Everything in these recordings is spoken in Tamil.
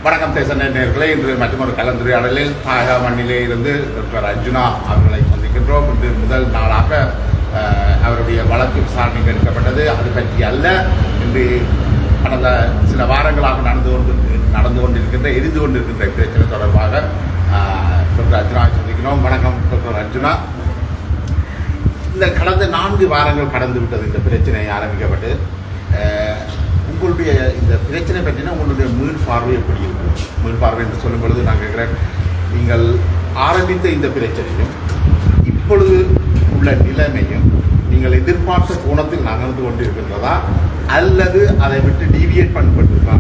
வணக்கம் தேச நேயர்களே, இன்று மற்றொரு கலந்துரையாடலில் தாயக மண்ணிலே இருந்து டாக்டர் அர்ஜுனா அவர்களை சந்திக்கின்றோம். இன்று முதல் நாளாக அவருடைய வழக்கு விசாரணைக்கு எடுக்கப்பட்டது. அது பற்றி அல்ல, இன்று கடந்த சில வாரங்களாக நடந்து கொண்டிருக்கின்ற எரிந்து கொண்டிருக்கின்ற பிரச்சனை தொடர்பாக டாக்டர் அர்ஜுனாவை சந்திக்கிறோம். வணக்கம் டாக்டர் அர்ஜுனா. இந்த கடந்த 4 வாரங்கள் கடந்து விட்டது இந்த பிரச்சனை ஆரம்பிக்கப்பட்டு. உங்களுடைய இந்த பிரச்சனை பற்றினா உங்களுடைய மீள்பார்வை எப்படி இருக்குது? மீள்பார்வை என்று சொல்லும் பொழுது நான் கேட்குறேன், நீங்கள் ஆரம்பித்த இந்த பிரச்சனையும் இப்பொழுது உள்ள நிலைமையும் நீங்கள் எதிர்பார்த்த கோணத்தில் நகர்ந்து கொண்டு இருக்கின்றதா அல்லது அதை விட்டு டீவியேட் பண்ணப்பட்டிருக்கா?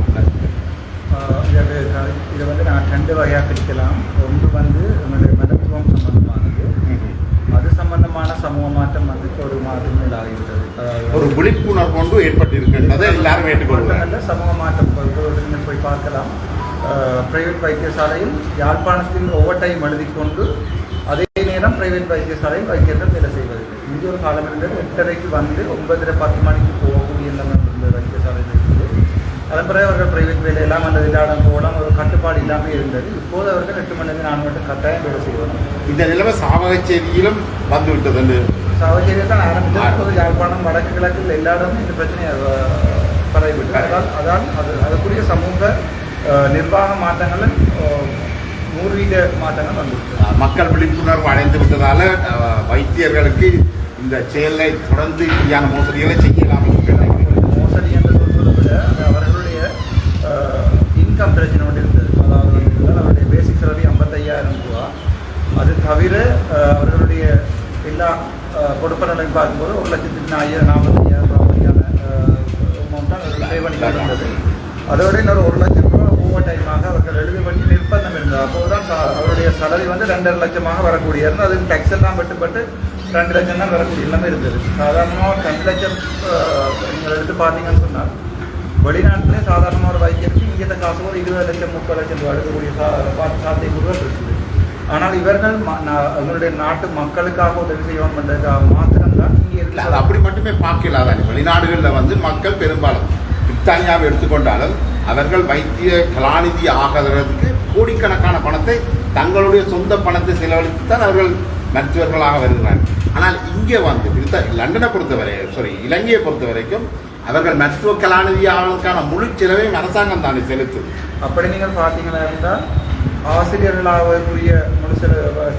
இதை நான் 2 வகையாக பிரிக்கலாம். ஒன்று நம்மளுடைய மதத்துவம் சம்பந்தமானது, அது சம்பந்தமான சமூக மாற்றம் ஒரு மாதம் மேல் ஆகிவிட்டது. ஒரு விழிப்புணர்வு ஒன்று ஏற்பட்டிருக்கின்றது, எல்லாரும் ஏற்றுக்கொள்வாங்க. சமூக மாற்றம் போய் பார்க்கலாம். பிரைவேட் வைத்தியசாலையில் யாழ்ப்பாணத்தில் ஓவர் டைம் எழுதி கொண்டு அதே நேரம் பிரைவேட் வைத்தியசாலையில் வைத்தியர்கள் வேலை செய்வதில்லை. இங்கே ஒரு காலம் இருந்தது 8:30க்கு வந்து 9:30-10 மணிக்கு போகக்கூடிய இருந்த வைத்தியசாலையில் இருக்குது. அதன் பிறகு அவர்கள் பிரைவேட் வேலையெல்லாம் அல்லது இல்லாடம் போகலாம், ஒரு கட்டுப்பாடு இல்லாமல் இருந்தது. இப்போது அவர்கள் 8 மணிலேருந்து 4 மணி கட்டாயம் வேலை செய்வாங்க. இந்த நிலைமை சாவகச்சேரியிலும் வந்துவிட்டது. சாவகச்சேரியை தான் ஆரம்பித்தது. இப்போது யாழ்ப்பாணம் வடக்கு கிழக்கில் எல்லா இடமும் இந்த பிரச்சனையை பரவிவிட்டு அதுக்குரிய சமூக நிர்வாக மாற்றங்களும் 100% மாற்றங்கள் வந்துவிட்டது. மக்கள் விழிப்புணர்வு அடைந்து விட்டதால வைத்தியர்களுக்கு இந்த செயலை தொடர்ந்து இப்படியான மோசடிகளை செய்யலாம். மோசடி என்று சொல்வதை விட அவர்களுடைய இன்கம் பிரச்சனை ஒன்று இருந்தது. அதாவது அவருடைய பேசிக் சேலரி 55,000 ரூபா. அது தவிர அவர்களுடைய எல்லா கொடுப்பனர்களையும் பார்க்கும்போது 1,40,000 ரூபா வரையான அமௌண்ட்டாக பே பண்ணி இருந்தது. அதோட இன்னொரு 1 லட்சம் ரூபா ஓவர் டைமாக அவர்கள் எழுத வேண்டிய நிர்பந்தம் இருந்தது. அப்போது தான் அவருடைய சேலரி 2.5 லட்சமாக வரக்கூடிய இருந்தது. அது டேக்ஸ் எல்லாம் வெட்டுப்பட்டு 2 லட்சம் தான் வரக்கூடிய எல்லாமே இருந்தது. சாதாரணமாக 2 லட்சம் நீங்கள் எடுத்து பார்த்தீங்கன்னு சொன்னால் வெளிநாட்டிலே சாதாரணமாக ஒரு வைத்தியருக்கு இங்கே காசு ஒரு 20 லட்சம் 30 லட்சம் ரூபா எடுக்கக்கூடிய சாத்தியக்கூறுகள் இருக்குது. ஆனால் இவர்கள் எங்களுடைய நாட்டு மக்களுக்காக உதவி செய்வோம் பண்ணுறதுக்காக மாத்திரம்தான் இங்கே இருக்கு. அது அப்படி மட்டுமே பார்க்கலாதான். வெளிநாடுகளில் மக்கள் பெரும்பாலும் பிரித்தானியாவை எடுத்துக்கொண்டாலும் அவர்கள் வைத்திய கலாநிதி ஆகிறதுக்கு கோடிக்கணக்கான பணத்தை தங்களுடைய சொந்த பணத்தை செலவழித்துத்தான் அவர்கள் மருத்துவர்களாக வருகிறார்கள். ஆனால் இங்கே லண்டனை பொறுத்தவரை இலங்கையை பொறுத்த வரைக்கும் அவர்கள் மருத்துவ கலாநிதி ஆவதற்கான முழு செலவையும் அரசாங்கம் தானே செலுத்தும். அப்படி நீங்கள் பார்த்தீங்கன்னா இருந்தால் ஆசிரியர்களாகக்கூடிய முழு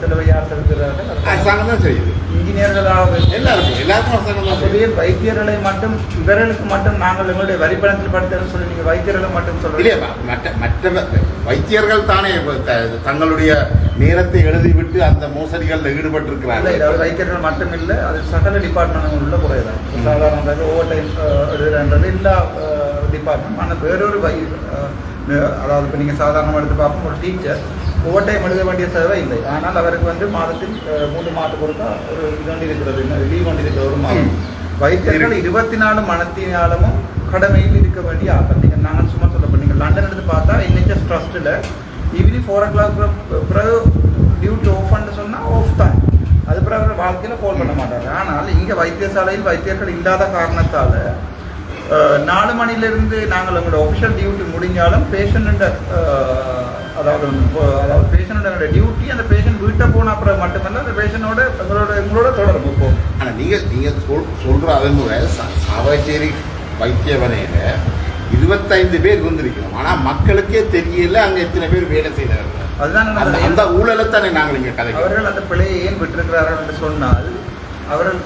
செலவை யார் செலுத்துகிறார்கள்? அரசாங்கம் தான் செய்யுது. இன்ஜினியர்களாக எல்லாருக்கும் அரசாங்கம் தான் செய்யுது. வைத்தியர்களை மட்டும் இவர்களுக்கு மட்டும் நாங்கள் எங்களுடைய வரிப்பணத்தில் படித்தேன்னு சொல்லி நீங்கள் வைத்தியர்களை மட்டும் சொல்லுங்க. மற்ற வைத்தியர்கள் தானே தங்களுடைய நேரத்தை எழுதிவிட்டு அந்த மோசடிகளில் ஈடுபட்டிருக்கிறார்கள். வைத்தியர்கள் மட்டும் இல்லை, அது சகல டிபார்ட்மெண்ட் உள்ள குறையதான். சாதாரண ஓவர் டைம் எழுதுறது எல்லா டிபார்ட்மெண்ட். ஆனால் வேறொரு அதாவது இப்போ நீங்கள் சாதாரணமாக எடுத்து பார்ப்போம், ஒரு டீச்சர் ஓவர் டைம் எழுத வேண்டிய சேவை இல்லை. ஆனால் அவருக்கு மாதத்தில் 3 மாதம் கொடுத்தா ஒரு இது வண்டி இருக்கிறது, லீவ் வண்டி இருக்கிற ஒரு மாதம். வைத்தியர்கள் 24 மணித்தியாலமும் கடமையில் இருக்க வேண்டிய ஆட்கள். நீங்கள் நாங்கள் சும்மா சொல்லப்போ நீங்கள் லண்டன் எடுத்து பார்த்தா NHS ட்ரஸ்ட்டில் ஈவினிங் 4 o'clock பிறகு டியூட்டி ஆஃப்னு சொன்னால் ஆஃப் தான். அது பிறகு வாழ்க்கையில் கால் பண்ண மாட்டாங்க. ஆனால் இங்கே வைத்தியசாலையில் வைத்தியர்கள் இல்லாத காரணத்தால் 4 மணிலிருந்து நாங்கள் எங்களோட ஒஃபிஷியல் டியூட்டி முடிஞ்சாலும் பேஷண்ட அதாவது பேஷண்டோட டியூட்டி அந்த பேஷண்ட் வீட்டை போன அப்புறம் மட்டுமல்ல அந்த பேஷண்டோட எங்களோட தொடர்பு போகும். ஆனால் நீங்கள் சொல்கிற அதன் முறை சாவகச்சேரி வைத்தியவனையில் 25 பேர் வந்திருக்கிறோம். ஆனால் மக்களுக்கே தெரியல அங்கே எத்தனை பேர் வேலை செய்கிறார்கள். அதுதான் அந்த ஊழலைத்தானே நாங்கள் இங்கே கதை. அவர்கள் அந்த பிழையை ஏன் விட்டிருக்கிறார்கள் என்று சொன்னால் அவர்கள்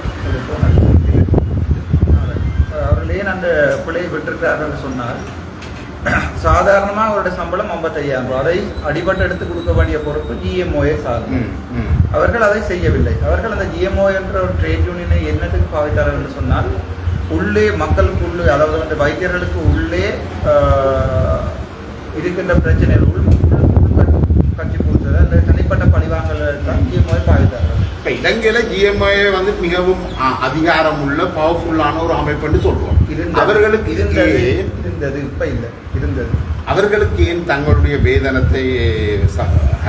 ஏன் அந்த பிழையை விட்டிருக்கிறார்கள் சொன்னால் சாதாரணமாக அவருடைய சம்பளம் 55,000 ரூபாய். அதை அடிபட்டு எடுத்து கொடுக்க வேண்டிய பொறுப்பு GMOA சார்ந்து. அவர்கள் அதை செய்யவில்லை. அவர்கள் அந்த GMO என்ற ஒரு ட்ரேட் யூனியனை என்னத்துக்கு பாவித்தார்கள் என்று சொன்னால் உள்ளே மக்களுக்கு உள்ளே, அதாவது வைத்தியர்களுக்கு உள்ளே இருக்கின்ற பிரச்சனைகள் கட்சி கொடுத்தது அந்த தனிப்பட்ட பழிவாங்கல் தான் GMOA பாவித்தார்கள். இப்போ இலங்கையில் GMOA மிகவும் அதிகாரம் உள்ள பவர்ஃபுல்லான ஒரு அமைப்புன்னு சொல்லுவோம். அவர்களுக்கு இருந்தது, இப்ப இல்லை இருந்தது. அவர்களுக்கு ஏன் தங்களுடைய வேதனத்தை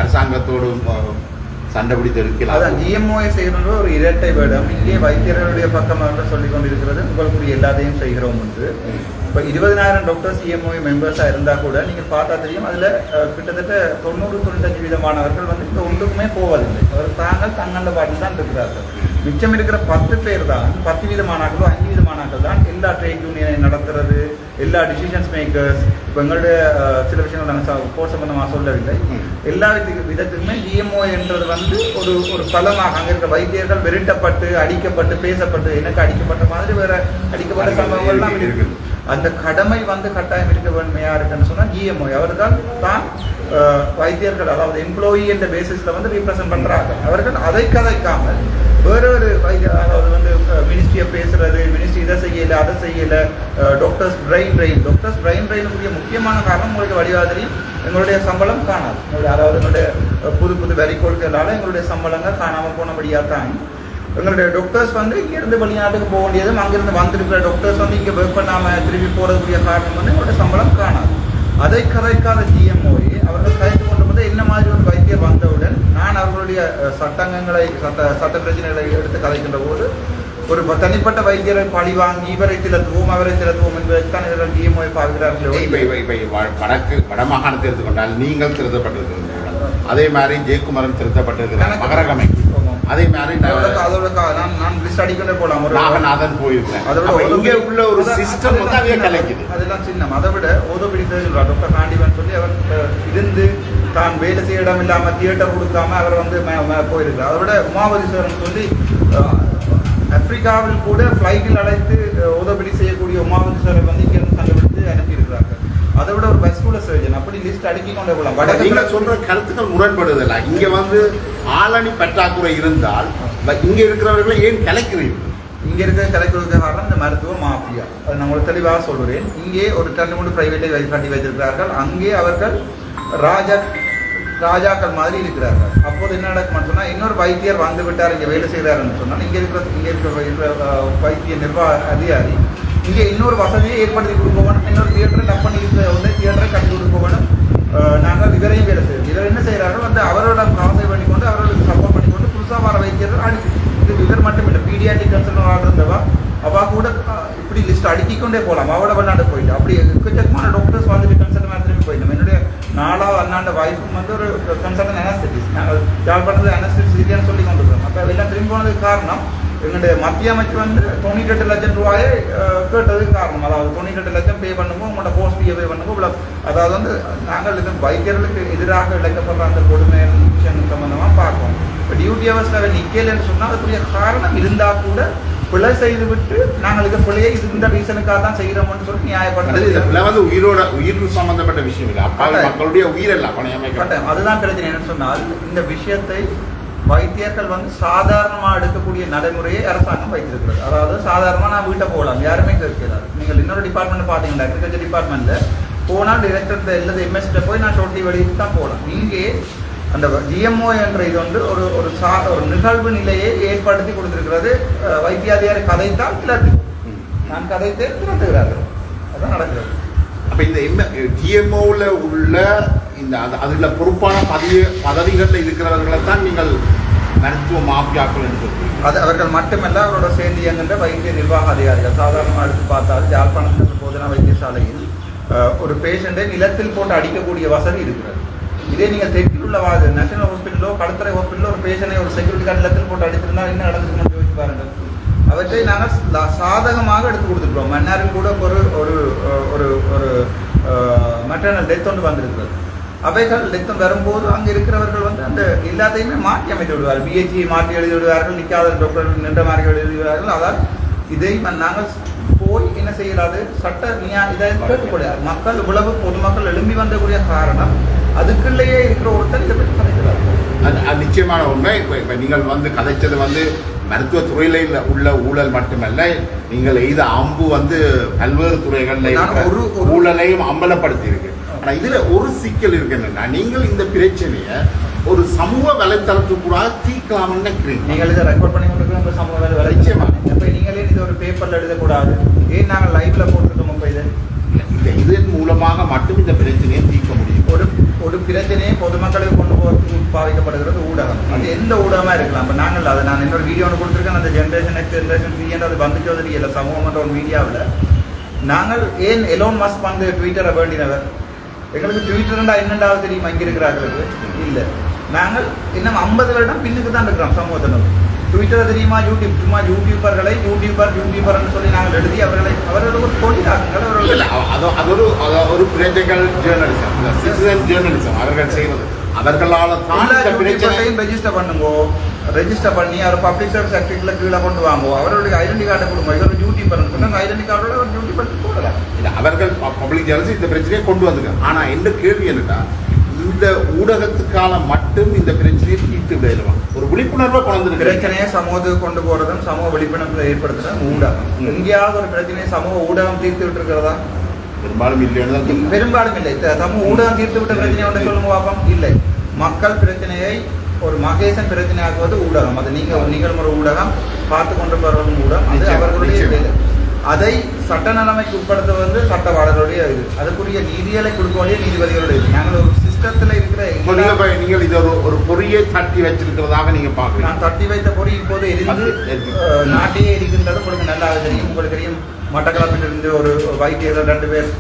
அரசாங்கத்தோடு சண்டை பிடித்து எடுக்கலாம்? அதான் GMOA செய்யணுன்ற ஒரு இரட்டை வேடம். இங்கே வைத்தியர்களுடைய பக்கம் சொல்லிக் கொண்டிருக்கிறது, உங்களுக்கு எல்லாத்தையும் செய்கிறோம் என்று. இப்போ 20,000 டாக்டர்ஸ் இஎம்ஓ மெம்பர்ஸாக இருந்தால் கூட நீங்கள் பார்த்தா தெரியும் அதில் கிட்டத்தட்ட 90-95% வந்து இப்போ ஒன்றுக்குமே போவதில்லை. அவர் தங்களில் பாட்டு தான் இருக்கிறார்கள். மிச்சம் இருக்கிற 10 பேர் தான் 10% மாணாக்களோ 5% தான் எல்லா ட்ரேட் யூனியனை நடத்துறது, எல்லா டிசிஷன்ஸ் மேக்கர்ஸ். இப்போ எங்களுடைய சில விஷயங்கள் நாங்கள் போர் சம்பந்தமாக சொல்லவில்லை. எல்லா விதத்துக்குமே இஎம்ஓ என்றது வந்து ஒரு பலமாக அங்கே இருக்கிற வைத்தியர்கள் விரட்டப்பட்டு அடிக்கப்பட்டு பேசப்பட்டு எனக்கு அடிக்கப்பட்ட மாதிரி வேற அடிக்கப்பட்ட சம்பவங்கள்லாம் இருக்குது. அந்த கடமை வந்து கட்டாயம் இருக்க வேண்டுமையா இருக்குன்னு சொன்னால் இஎம்ஓ அவர்கள் தான் வைத்தியர்கள் அதாவது எம்ப்ளாயி என்ற பேசிஸில் வந்து ரீப்ரசன்ட் பண்ணுறாங்க. அவர்கள் அதை கதைக்காமல் வேற ஒரு அதாவது வந்து மினிஸ்ட்ரியை பேசுறது, மினிஸ்ட்ரி இதை செய்யலை அதை செய்யலை, டாக்டர்ஸ் பிரெயின் ட்ரெயினுக்குரிய முக்கியமான காரணம் உங்களுக்கு வடிவாதிரி எங்களுடைய சம்பளம் காணாது. அதாவது எங்களுடைய புது வரி கொள்கைகளால் எங்களுடைய சம்பளங்கள் காணாமல் போனபடியாக தான் எங்களுடைய டாக்டர்ஸ் வந்து இங்கேருந்து வெளிநாட்டுக்கு போக வேண்டியதும் அங்கேருந்து வந்திருக்கிற டாக்டர்ஸ் வந்து இங்கே ஒர்க் பண்ணாமல் திருப்பி போகிறதுக்குரிய காரணம் வந்து எங்களுடைய சம்பளம் காணாது. அதை கதைக்காத ஜிஎம்ஓயை அவர்கள் கதைத்து கொண்டு வந்து என்ன மாதிரி ஒரு வைத்தியர் வந்தவுடன் நான் அவர்களுடைய சட்டங்களை சட்ட பிரச்சனைகளை எடுத்து கதைக்கின்ற போது ஒரு தனிப்பட்ட வைத்தியரை பழி வாங்கி இவரை திலத்துவோம் அவரை திலத்துவோம் என்பதைத்தான் இவர்கள் ஜிஎம்ஓ பார்க்கிறார்கள். வடமாகாணத்தை எடுத்துக்கொண்டால் நீங்கள் திருத்தப்பட்டிருக்கிறீர்கள், அதே மாதிரி ஜெயக்குமாரன் திருத்தப்பட்டிருக்கிறார், மகரகமை அதே மாதிரி அதோட நான் லிஸ்ட் அடிக்கவே போலாம். நாகநாதன் போயிருக்கேன். இங்கே உள்ள ஒரு சிஸ்டம் வந்து அங்கே கலைக்குது. அதெல்லாம் சின்னம். அதை விட ஓதோபிடி சொல்றார் டாக்டர் காண்டிவன் சொல்லி அவர் இருந்து தான் வேலை செய்ய இடம் இல்லாமல் தியேட்டர் கொடுக்காம அவர் வந்து போயிருக்கிறார். அதை விட உமாவதீஸ்வரன் சொல்லி ஆப்பிரிக்காவில் கூட ஃப்ளைட்டில் அழைத்து ஓதோபிடி செய்யக்கூடிய உமாவதீஸ்வரர் வந்து இங்கிருந்து கண்டுபிடித்து அனுப்பியிருக்கிறார்கள். அதை விட ஒரு பஸ்குலர் சர்ஜன் அப்படி லிஸ்ட் அடுக்கி கொண்டே போகலாம். நீங்க சொல்ற கருத்துக்கள் முரண்படுதல்ல. இங்க வந்து ஆளணி பற்றாக்குறை இருந்தால் இங்க இருக்கிறவர்களை ஏன் கலைக்கிறீர்கள்? இங்கே இருக்கிற கலைக்கிறதுக்கு காரணம் இந்த மருத்துவ மாஃபியா. அது நான் உங்களுக்கு தெளிவாக சொல்கிறேன். இங்கே ஒரு 2-3 பிரைவேட்டை கட்டி வைத்திருக்கிறார்கள். அங்கே அவர்கள் ராஜாக்கள் மாதிரி இருக்கிறார்கள். அப்போது என்ன நடக்கும்னு சொன்னால் இன்னொரு வைத்தியர் வந்து விட்டார் இங்கே வேலை செய்கிறாருன்னு சொன்னால் இங்கே இருக்கிற வைத்திய நிர்வாக அதிகாரி இங்கே இன்னொரு வசதியை ஏற்படுத்தி கொடுக்க வேணும், இன்னொரு தியேட்டரை டப் பண்ணி இருக்கிற தியேட்டரை கட்டி கொடுக்க வேணும். நாங்கள் இவரையும் வேலை செய்வோம். இவர் என்ன செய்கிறார்கள் வந்து அவரோட காசை பண்ணிக்கொண்டு அவர்களுக்கு சப்போர்ட் பண்ணிக்கொண்டு புதுசாக வர வைத்தியர்கள் அடிச்சு இது இவர் மட்டும் இல்லை பீடியாட்டிக் கன்சல்டன் இருந்தவா அவள் கூட இப்படி லிஸ்ட் அடுக்கிக்கொண்டே போகலாம். அவட வெளிநாடு போயிட்டு அப்படி எக்கச்சக்கமான டாக்டர்ஸ் வந்துட்டு கன்சல்டன் திரும்பி போயிட்டோம். என்னுடைய 4வது அண்ணாண்ட வாய்ப்பும் வந்து ஒரு கன்சல்டன் அனஸ்தட்டிஸ்ட். நாங்கள் யாழ்ப்பாணத்தில் அனஸ்தட்டிஸ்ட் இல்லையான்னு சொல்லி கொண்டு இருக்கோம். அப்போ எல்லாம் திரும்பி போனதுக்கு காரணம் எங்களுடைய மத்திய அமைச்சு வந்து 98 லட்சம் ரூபாயை கேட்டதுக்கு காரணம். அதாவது 98 லட்சம் பே பண்ணும்போது உங்களோட போஸ்ட் பே பண்ணும்போது இவ்வளோ அதாவது வந்து நாங்கள் இது வைத்தியர்களுக்கு எதிராக இழைக்கப்படுற அந்த கொடுமை விஷயம் சம்பந்தமாக பார்ப்போம். இப்போ டியூட்டி ஹவர்ஸில் அவர் நிற்கலைன்னு சொன்னால் அதுக்குரிய காரணம் இருந்தால் கூட பிழை செய்து விட்டு நாங்கள் இந்த பிள்ளையை இந்த ரீசனுக்காக தான் செய்கிறோம்னு சொல்லி நியாயப்படுறது உயிர் சம்பந்தப்பட்ட விஷயம் இல்லை. மக்களுடைய உயிரெல்லாம் பணம். அதுதான் பிரச்சனை. என்னன்னு சொன்னால் இந்த விஷயத்தை வைத்தியர்கள் வந்து சாதாரணமாக எடுக்கக்கூடிய நடைமுறையை அரசாங்கம் வைத்திருக்கிறது. அதாவது சாதாரணமாக நான் வீட்டை போகலாம், யாருமே கேட்கிறார். நீங்கள் இன்னொரு டிபார்ட்மெண்ட் பார்த்தீங்கன்னா அக்ரிகல்ச்சர் டிபார்ட்மெண்ட்டில் போனால் டிரெக்டர் எல்லாது எம்எஸ்கிட்ட போய் நான் ஷோட்டி வழிக்கு தான் போகலாம். இங்கே அந்த ஜிஎம்ஓ என்ற இது வந்து ஒரு நிகழ்வு நிலையை ஏற்படுத்தி கொடுத்திருக்கிறது. வைத்தியாதிகாரி கதைத்தால் கிளர்த்து நான் கதைத்தே திறத்துகிறார்கள். அதான் நடக்கிறது. அப்போ இந்த ஜிஎம்ஓவில் உள்ள இந்த அதில் பொறுப்பான பதவிகளில் இருக்கிறவர்களை தான் நீங்கள் மருத்துவ மாஃபியாக்கள் என்று சொல்றீங்க. அது அவர்கள் மட்டுமல்ல அவரோட சேர்ந்து இயங்குகின்ற வைத்திய நிர்வாக அதிகாரிகள். சாதாரணமாக எடுத்து பார்த்தால் யாழ்ப்பாணத்தில் போதனா வைத்தியசாலையில் ஒரு பேஷண்ட்டை நிலத்தில் போட்டு அடிக்கக்கூடிய வசதி இருக்கிறது. இதே நீங்கள் தெற்கில் உள்ள நேஷனல் ஹாஸ்பிட்டலோ களத்துறை ஹாஸ்பிட்டலோ ஒரு பேஷண்டை ஒரு செக்யூரிட்டி கார்டு நிலத்தில் போட்டு அடித்திருந்தால் என்ன நடந்துருக்குன்னு யோசிச்சு பாருங்கள். அவற்றை நாங்கள் சாதகமாக எடுத்து கொடுத்துருக்கோம். மன்னாரில் கூட ஒரு ஒரு ஒரு மெட்டர்னல் டெத் ஒன்று வந்திருக்கிறது. அவைகள் டெத் வரும்போது அங்கே இருக்கிறவர்கள் வந்து அந்த எல்லாத்தையுமே மாற்றி அமைத்து விடுவார்கள். பிஹெச்சி மாற்றி எழுதி விடுவார்கள், நிற்காத டாக்டர்கள் நின்ற மாதிரி எழுதி விடுவார்கள். அதால் இதை நாங்கள் போய் என்ன செய்யலாது சட்ட இதை கேட்கக்கூடாது. மக்கள் இவ்வளவு பொதுமக்கள் எழும்பி வந்தக்கூடிய காரணம் அதுக்குள்ளேயே இருக்கிற ஒருத்தர் இதை பற்றி கதைக்கிறார்கள். நிச்சயமான உண்மை. இப்போ நீங்கள் வந்து கதைச்சது வந்து மருத்துவத்துறையில் உள்ள ஊழல் மட்டுமல்ல, நீங்கள் எய்த அம்பு வந்து பல்வேறு துறைகளில் ஊழலையும் அம்பலப்படுத்தி இருக்கு. ஆனால் இதில் ஒரு சிக்கல் இருக்கு என்னன்னா, நீங்கள் இந்த பிரச்சனையை ஒரு சமூக வலைத்தளத்துக்கு கூட தீர்க்கலாம்னு நினைக்கிறீங்க. நீங்கள் இதை ரெக்கார்ட் பண்ணி கொண்டு சமூக வலைச்சயமாக இப்போ நீங்களே இது ஒரு பேப்பரில் எழுதக்கூடாது. ஏன் நாங்கள் லைவ்ல போட்டுருக்கோம்? இப்போ இதன் மூலமாக மட்டும் இந்த பிரச்சனையை தீர்க்க முடியும். ஒரு பிரச்சனையை பொதுமக்களுக்கு கொண்டு போகிறதுக்கு பாதிக்கப்படுகிறது ஊடகம். அது எந்த ஊடகமாக இருக்கலாம். இப்போ நாங்கள் அதை நான் இன்னொரு வீடியோ ஒன்று கொடுத்துருக்கேன். அந்த ஜென்ரேஷன் X ஜென்ரேஷன் 3 அது வந்துட்டு இல்லை சமூகம் என்ற ஒரு மீடியாவில் நாங்கள் ஏன் எலோன் மஸ்க் வந்து ட்விட்டரை வேண்டினவர்? எங்களுக்கு ட்விட்டர்ண்டா என்னென்றாவது தெரியுமா இங்கே இருக்கிறார்களுக்கு? இல்லை. நாங்கள் இன்னும் 50 வருடம் பின்னுக்கு தான் இருக்கிறோம் சமூகத்தினர். ட்விட்டரை தெரியுமா? யூடியூப், சும்மா யூடியூபர்களை யூடியூபர்னு சொல்லி நாங்கள் எழுதி அவர்களோட ஒரு தொழிலாக்குங்கள். ஒரு பிராக்டிக்கல் ஜேர்னலிசம், சிட்டிசன் ஜேர்னலிசம் அவர்கள் செய்வது. அவர்களால் ரெஜிஸ்டர் பண்ணுங்கோ, ரெஜிஸ்டர் பண்ணி அவர் பப்ளிக் சர்வீஸ் ஆக்டில் கீழே கொண்டு வாங்குவோம். அவருடைய ஐடென்டி கார்டை கொடுங்க. இவர் யூடியூபர் சொன்னாங்க, ஐடென்டி கார்டோட ஒரு யூடியூபர் போடலாம். அவர்கள் பப்ளிக் ஜேர்னலிசம் இந்த பிரச்சனையை கொண்டு வந்துருக்காங்க. ஆனால் என்ன கேள்வி என்னன்னா, இந்த ஊடகத்துக்கால மட்டும் இந்த பிரச்சனையை தீர்த்து விடலாம். ஒரு விழிப்புணர்வை கொண்டு பிரச்சனையை சமூகத்துக்கு கொண்டு போறதும் சமூக விழிப்புணர்வை ஏற்படுத்துறதும் ஊடகம். எங்கேயாவது ஒரு பிரச்சனையை சமூக ஊடகம் தீர்த்து விட்டு இருக்கிறதா? பெரும்பாலும் இல்லைன்னு. பெரும்பாலும் இல்லை. சமூக ஊடகம் தீர்த்து விட்ட பிரச்சனை ஒன்று சொல்லுங்க பார்ப்போம். இல்லை, மக்கள் பிரச்சனையை ஒரு மகேசன் பிரச்சனை ஆக்குவது ஊடகம். அது நீங்கள் ஒரு ஊடகம், பார்த்து கொண்டு போறதும் ஊடகம். அது அவர்களுடைய வேலை. அதை சட்ட நிலைமைக்கு உட்படுத்துவது சட்டவாளர்களுடைய இது. அதுக்குரிய நீதிகளை கொடுக்க வேண்டிய நீதிபதிகளுடைய இது. நாங்கள் ஒரு சிஸ்டத்தில் இருக்கிற நீங்கள் இது ஒரு பொறியை தட்டி வச்சிருக்கிறதாக நீங்க பார்க்க. நான் தட்டி வைத்த பொறி இப்போது எரிந்து நாட்டையே எரிக்கின்றது. உங்களுக்கு நல்லா தெரியும். உங்களுக்கு தெரியும், மட்டக்களப்பில் இருந்து ஒரு வைத்தியர்கள் 2 பேர்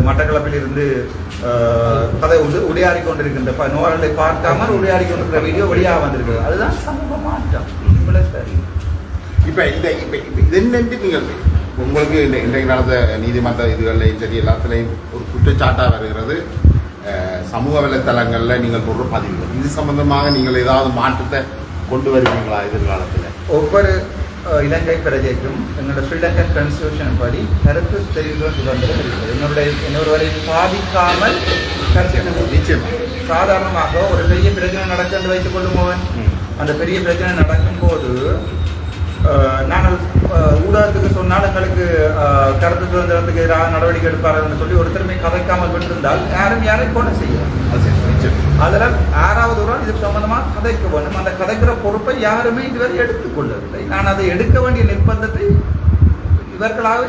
மட்டக்களப்பில் இருந்து கதை உடையாடி கொண்டிருக்கின்ற நோரலை பார்க்காமல் உடையாடி கொண்டிருக்கிற வீடியோ வெளியாக வந்திருக்கு. அதுதான் சமூக மாற்றம். இப்போ இதென்னென்று நீங்கள் உங்களுக்கு இன்றைக்கு நடந்த நீதிமன்ற இதுகள்லையும் சரி எல்லாத்துலேயும் ஒரு குற்றச்சாட்டாக வருகிறது, சமூக வலைத்தளங்களில் நீங்கள் போடுற பதிவுகள். இது சம்பந்தமாக நீங்கள் ஏதாவது மாற்றத்தை கொண்டு வருவீங்களா எதிர்காலத்தில்? ஒவ்வொரு இலங்கை பிரஜைக்கும் என்னோட ஸ்ரீலங்கன் கான்ஸ்டிடியூஷன் படி கருத்து தெரிவிக்கிற சுதந்திரம் இருக்கிறது. என்னொருவரை பாதிக்காமல் கருத்து நிச்சயமாக. சாதாரணமாக ஒரு பெரிய பிரச்சனை நடக்குன்னு வைத்துக் கொள்ளும்போது, அந்த பெரிய பிரச்சனை நடக்கும்போது நாங்கள் ஊடகத்துக்கு சொன்னால் எங்களுக்கு கருத்து சுதந்திரத்துக்கு எதிராக நடவடிக்கை எடுப்பார்கள் சொல்லி ஒருத்தருமே கதைக்காமல் விட்டிருந்தால் யாரையும் கொலை செய்யும். அதனால் 6வது ஒரு இது சம்பந்தமாக கதைக்க வேண்டும். அந்த கதைக்கிற பொறுப்பை யாருமே இதுவரை எடுத்துக்கொள்ளவில்லை. நான் அதை எடுக்க வேண்டிய நிர்பந்தத்தை இவர்களாக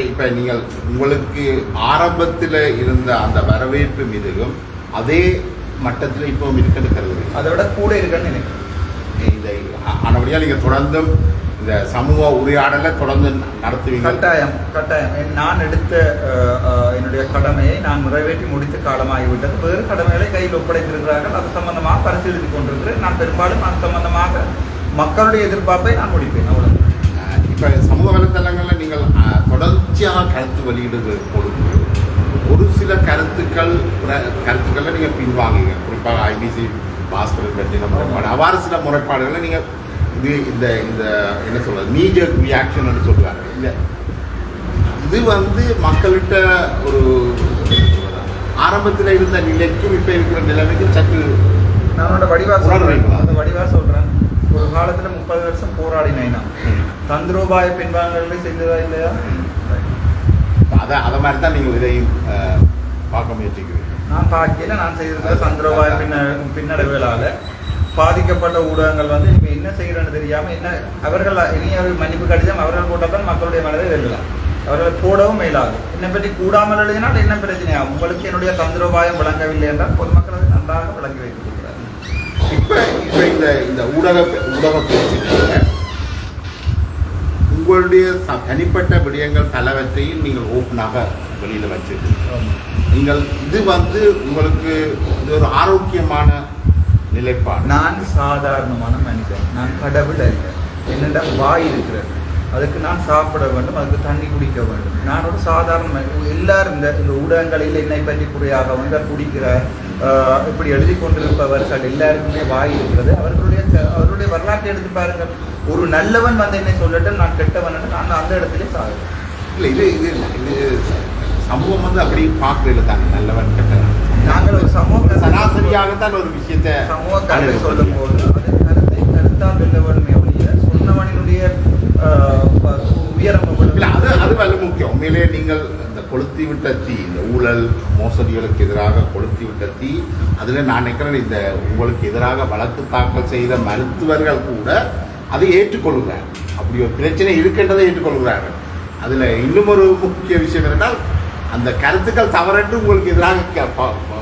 இப்போ நீங்கள் உங்களுக்கு ஆரம்பத்தில் இருந்த அந்த வரவேற்பு மீதும் அதே மட்டத்தில் இப்போ இருக்கிறது கருது, அதை விட கூட இருக்குன்னு நினைக்கிறேன். ஆனபடியால் நீங்கள் தொடர்ந்தும் இந்த சமூக உரையாடலை தொடர்ந்து நடத்துவீங்க. கட்டாயம். நான் எடுத்த என்னுடைய கடமையை நான் நிறைவேற்றி முடித்த காலமாகிவிட்டது. வேறு கடமைகளை கையில் ஒப்படைத்திருக்கிறார்கள். அது சம்பந்தமாக பரிசீலித்துக் கொண்டிருக்கிறேன். நான் பெரும்பாலும் அது சம்பந்தமாக மக்களுடைய எதிர்பார்ப்பை நான் முடிப்பேன். அவ்வளவு. இப்போ சமூக வலைத்தளங்களில் நீங்கள் தொடர்ச்சியாக கருத்து வெளியிடுவது பொழுது ஒரு சில கருத்துக்களை நீங்கள் பின்வாங்குங்க. குறிப்பாக ஐபிசி பாஸ்கர் பற்றின முறைப்பாடு, அவ்வாறு சில முறைப்பாடுகளை நீங்கள் இந்த என்ன சொல்றது நீஜர் ரியாக்ஷன் சொல்றாங்க. இல்லை, இது மக்கள்கிட்ட ஒரு ஆரம்பத்தில் இருந்த நிலைக்கும் இப்போ இருக்கிற நிலைமைக்கும் சற்று நானோட வடிவா சொல்றேன். ஒரு காலத்தில் 30 வருஷம் போராடினேன். தந்திரோபாய பின்வாங்கல்களை செய்ததா இல்லையா? அதை மாதிரி தான் நீங்கள் இதையும் பார்க்க முயற்சிக்கிறீங்க. நான் பார்க்கல. நான் செய்திருக்கிற தந்திரோபாய பின்னடைவுகளால் பாதிக்கப்பட்ட ஊடகங்கள் நீங்கள் என்ன செய்கிறேன்னு தெரியாமல் என்ன அவர்கள் இனி அவர் மன்னிப்பு கடிதம் அவர்கள் போட்டால் தான் மக்களுடைய மனதை வெல்லலாம். அவர்களை போடவும் மேலாது. என்னை பற்றி கூடாமல் எழுதினால் என்ன பிரச்சனையா? உங்களுக்கு என்னுடைய தந்திரோபாயம் விளங்கவில்லை என்றால் பொதுமக்கள் அதை நன்றாக விளங்கி வைத்துக் கொள்கிறார்கள். இப்போ இந்த ஊடக பிரச்சனையில் உங்களுடைய தனிப்பட்ட விடயங்கள் பலவற்றையும் நீங்கள் ஓப்பனாக வெளியில் வச்சிருக்கீங்க. நீங்கள் இது உங்களுக்கு இது ஒரு ஆரோக்கியமான நிலைப்பாடு. நான் சாதாரணமான மனிதன். நான் கடவுள் அல்ல. என்னிடம் வாய் இருக்கிறது. அதுக்கு நான் சாப்பிட வேண்டும், அதுக்கு தண்ணி குடிக்க வேண்டும். நான் ஒரு சாதாரண எல்லாரும் இந்த ஊடகங்களில் என்னை பற்றி குறையாக குடிக்கிற இப்படி எழுதி கொண்டிருப்பவர்கள் எல்லாருக்குமே வாய் இருக்கிறது. அவர்களுடைய வரலாற்றை எடுத்து பாருங்கள். ஒரு நல்லவன் என்னை சொல்லட்டும், நான் கெட்டவன், நான் அந்த இடத்துல சாகுறேன். இல்லை, இது சமூகம் அப்படி பார்க்கறது தானே, நல்லவன் கெட்டவன். நாங்கள் ஒரு சமூக சராசரியாகத்தான் ஒரு விஷயத்தை சமூக கருத்தை சொல்லும் போது அது கருத்தால் வெல்லவனுமே ஒழிய சொன்னவனுடைய உயரம் அது வலு முக்கியம். உண்மையிலே நீங்கள் இந்த கொளுத்தி விட்ட தீ, இந்த ஊழல் மோசடிகளுக்கு எதிராக கொளுத்தி விட்ட தீ, அதில் நான் நினைக்கிறேன் இந்த உங்களுக்கு எதிராக வழக்கு தாக்கல் செய்த மருத்துவர்கள் கூட அதை ஏற்றுக்கொள்கிறார். அப்படி ஒரு பிரச்சனை இருக்கின்றதை ஏற்றுக்கொள்கிறார்கள். அதில் இன்னும் ஒரு முக்கிய விஷயம் என்னென்னால் அந்த கருத்துக்கள் தவறென்று உங்களுக்கு எதிராக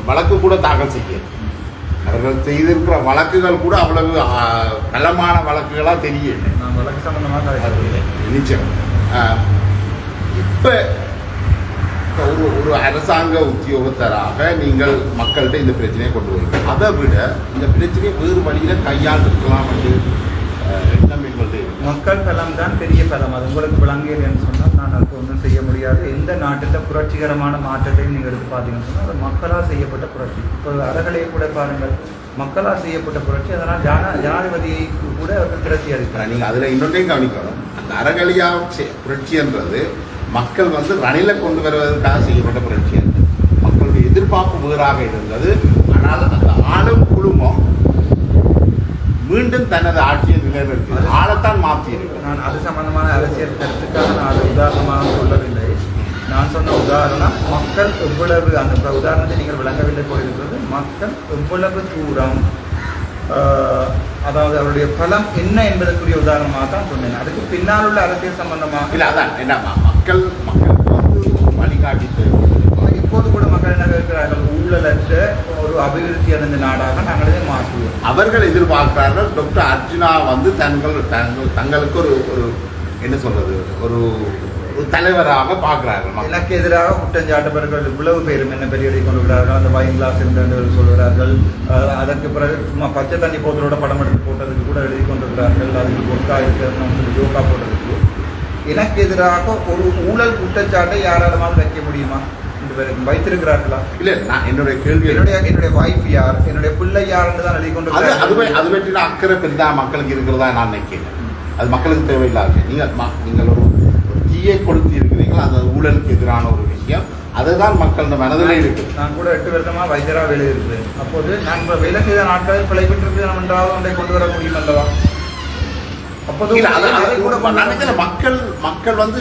வழக்கு கூட தாக்கல் செய்ய அவர்கள் செய்திருக்கிற வழக்குகள் கூட அவ்வளவு பலமான வழக்குகளாக தெரியல. வழக்கு சம்பந்தமாக நிச்சயம் இப்போ ஒரு அரசாங்க உத்தியோகத்தராக நீங்கள் மக்கள்கிட்ட இந்த பிரச்சனையை கொண்டு வரீங்க. அதை விட இந்த பிரச்சனையை வேறு வழியில் கையாண்டிருக்கலாம் என்று எண்ணம் எங்களுடைய மக்கள் பலம் தான் பெரிய பலம். அது உங்களுக்கு விளங்கியதுன்னு சொன்னால் நான் அதுக்கு ஒன்றும் செய்ய முடியாது. எந்த நாட்டில் புரட்சிகரமான மாற்றத்தையும் நீங்கள் எடுத்து பார்த்தீங்கன்னு சொன்னால் அது மக்களால் செய்யப்பட்ட புரட்சி. இப்போ அறகலையை கூட பாருங்கள், மக்களால் செய்யப்பட்ட புரட்சி. அதனால் ஜனாதிபதியை கூட அவர்கள் திரட்டி அளிக்கிறார். நீங்கள் அதில் இன்னொன்றையும் கவனிக்கணும். அந்த அறகலியா புரட்சி என்றது மக்கள் ரணில கொண்டு வருவதற்காக செய்யப்பட்ட புரட்சி என்று மக்களுடைய எதிர்பார்ப்பு வேறாக இருந்தது. ஆனால் அந்த ஆளும் குழுமம் மீண்டும் தனது ஆட்சியை நிலைநிறுத்தி ஆளத்தான் மாற்றி இருக்கு. நான் அது சம்பந்தமான அரசியல் கருத்துக்காக நான் அதை உதாரணமாக சொல்லவில்லை. நான் சொன்ன உதாரணம் மக்கள் எவ்வளவு, அந்த உதாரணத்தை நீங்கள் விளங்கவில்லை போயிருக்கிறது. மக்கள் எவ்வளவு தூரம், அதாவது அவருடைய பலம் என்ன என்பதற்குரிய உதாரணமாக தான் சொன்னேன். அதுக்கு பின்னால் உள்ள அரசியல் சம்பந்தமாக இல்லை, அதான் என்ன மக்களுக்கு வழிகாட்டி இப்போது கூட மக்கள் என்ன இருக்கிறார்கள், ஊழலற்ற ஒரு அபிவிருத்தி அடைந்த நாடாக நாங்களே மாற்றுவோம். அவர்கள் எதிர்பார்க்கிறார்கள் டாக்டர் அர்ஜுனா தங்களுக்கு ஒரு என்ன சொல்றது, ஒரு தலைவராக பார்க்கிறார்கள். எனக்கு எதிராக குற்றஞ்சாட்டப்பவர்கள் இவ்வளவு பேரும் என்ன பெரிய கொண்டுகிறார்கள். அந்த வைன் கிளாஸ் என்று சொல்கிறார்கள். அதற்கு பிறகு சும்மா பச்சை தண்ணி போத்தலோட படம் எடுத்து போட்டதுக்கு கூட எழுதி கொண்டிருக்கிறார்கள். அதுக்கு ஒர்க்கா இருக்கிறது யோகா போட்டதுக்கு எனக்கு எதிராக ஒரு ஊழல் குற்றச்சாட்டை யாராலும் வைக்க முடியுமா? வைத்திருக்கிறார்களா? இல்ல, நான் என்னுடைய கேள்வி, என்னுடைய வைஃப் யார், என்னுடைய பிள்ளை யாருன்னு தான் எழுதி கொண்டு அது பற்றி அக்கறை பெரிதா மக்களுக்கு இருக்கிறதா நான் நினைக்கிறேன். அது மக்களுக்கு தேவையில்லாது. நீங்கள் ஒரு தீயை கொடுத்து இருக்கிறீங்களா, அந்த ஊழலுக்கு எதிரான ஒரு விஷயம், அதுதான் மக்கள் மனதில் இருக்கு. நான் கூட 8 வருஷமா வைத்தியராக வேலை இருக்கிறேன். அப்போது நான் வேலை செய்த நாட்களில் பிழை பெற்றிருக்கிறேன் என்றாவது ஒன்றை கொண்டு வர முடியும் அல்லவா? மக்கள்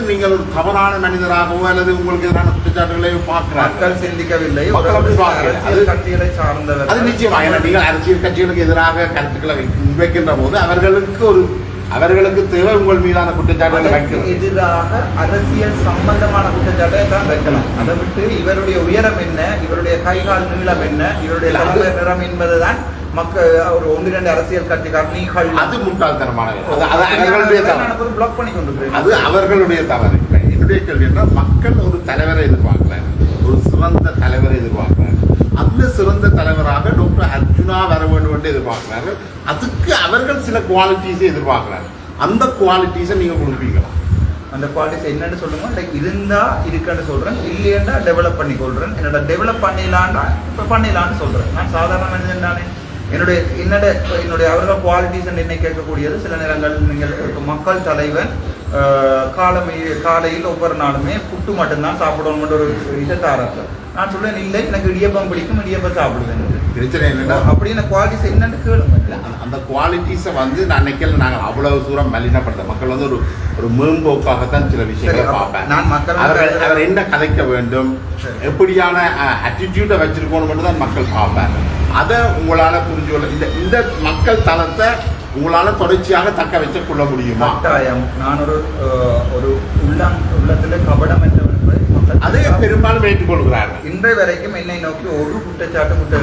நீங்கள் ஒரு தவறான மனிதராகவோ அல்லது உங்களுக்கு எதிரான குற்றச்சாட்டுகளை பார்க்கிறார்கள். மக்கள் சிந்திக்கவில்லை. அரசியல் கட்சிகளை சார்ந்தவர் அது நிச்சயமா. நீங்கள் அரசியல் கட்சிகளுக்கு எதிராக கருத்துக்களை வைக்கின்ற போது அவர்களுக்கு தேவை உங்கள் மீதான குற்றச்சாட்டுகளை எதிராக அரசியல் சம்பந்தமான குற்றச்சாட்டை தான் வைக்கலாம். அதை விட்டு இவருடைய உயரம் என்ன, இவருடைய கைகால் நீளம் என்ன, இவருடைய நிறம் என்பதுதான் மக்கள் ஒரு 1-2 அரசியல் கட்சிக்காரர்கள் அது முட்டாள்தனமான பிளாக் பண்ணி கொண்டு அது அவர்களுடைய தவறு. என்னுடைய கேள்வி என்றால் மக்கள் ஒரு தலைவரை எதிர்பார்க்கிறார், ஒரு சிறந்த தலைவரை எதிர்பார்க்கிறார். அந்த சிறந்த தலைவராக டாக்டர் அர்ஜுனா வர வேண்டும் என்று எதிர்பார்க்கிறார்கள். அதுக்கு அவர்கள் சில குவாலிட்டிஸை எதிர்பார்க்கிறார்கள். அந்த குவாலிட்டிஸை நீங்க கொடுப்பீங்களா? அந்த குவாலிட்டிஸ் என்னன்னு சொல்லுங்க. லைக் இருந்தா இருக்குன்னு சொல்றேன், இல்லையா டெவலப் பண்ணி கொள்றேன். என்னோட டெவலப் பண்ணிடலான்டா இப்ப பண்ணிடலான்னு சொல்றேன். நான் சாதாரண மனிதன் தானே. என்னுடைய அவர்கள் குவாலிட்டிஸ் என்ன கேட்கக்கூடியது. சில நேரங்கள் நீங்கள் மக்கள் தலைவன் காலையில் ஒவ்வொரு நாளுமே புட்டு மட்டும்தான் சாப்பிடணும் ஒரு இதை தாராங்க. நான் சொல்றேன் இல்லை, எனக்கு இடியப்பம் பிடிக்கும், இடியப்பம் சாப்பிடுவேன். பிரச்சனை என்னன்னா அப்படின்னு குவாலிட்டிஸ் என்னன்னு கேளுங்க. அந்த குவாலிட்டிஸை நான் நினைக்கல. நாங்கள் அவ்வளவு தூரம் மலினப்படுத்த மக்கள் ஒரு மேம்போக்காகத்தான் சில விஷயங்களை பார்ப்பேன். நான் மக்கள் அவர் என்ன கதைக்க வேண்டும், எப்படியான ஆட்டிடியூட்டை வச்சிருக்கணும் தான் மக்கள் பார்ப்பாங்க. அதை உங்களால புரிஞ்சு கொள்ள இந்த மக்கள் தளத்தை உங்களால தொடர்ச்சியாக தக்க வச்சுக் கொள்ள முடியுமா? கட்டாயம். நான் ஒரு உள்ளத்துல கபடம் என்ற அதே பெரும்பாலும் ஏற்றுக்கொள்கிறார்கள். இன்றைய வரைக்கும் என்னை நோக்கி ஒரு குற்றச்சாட்டு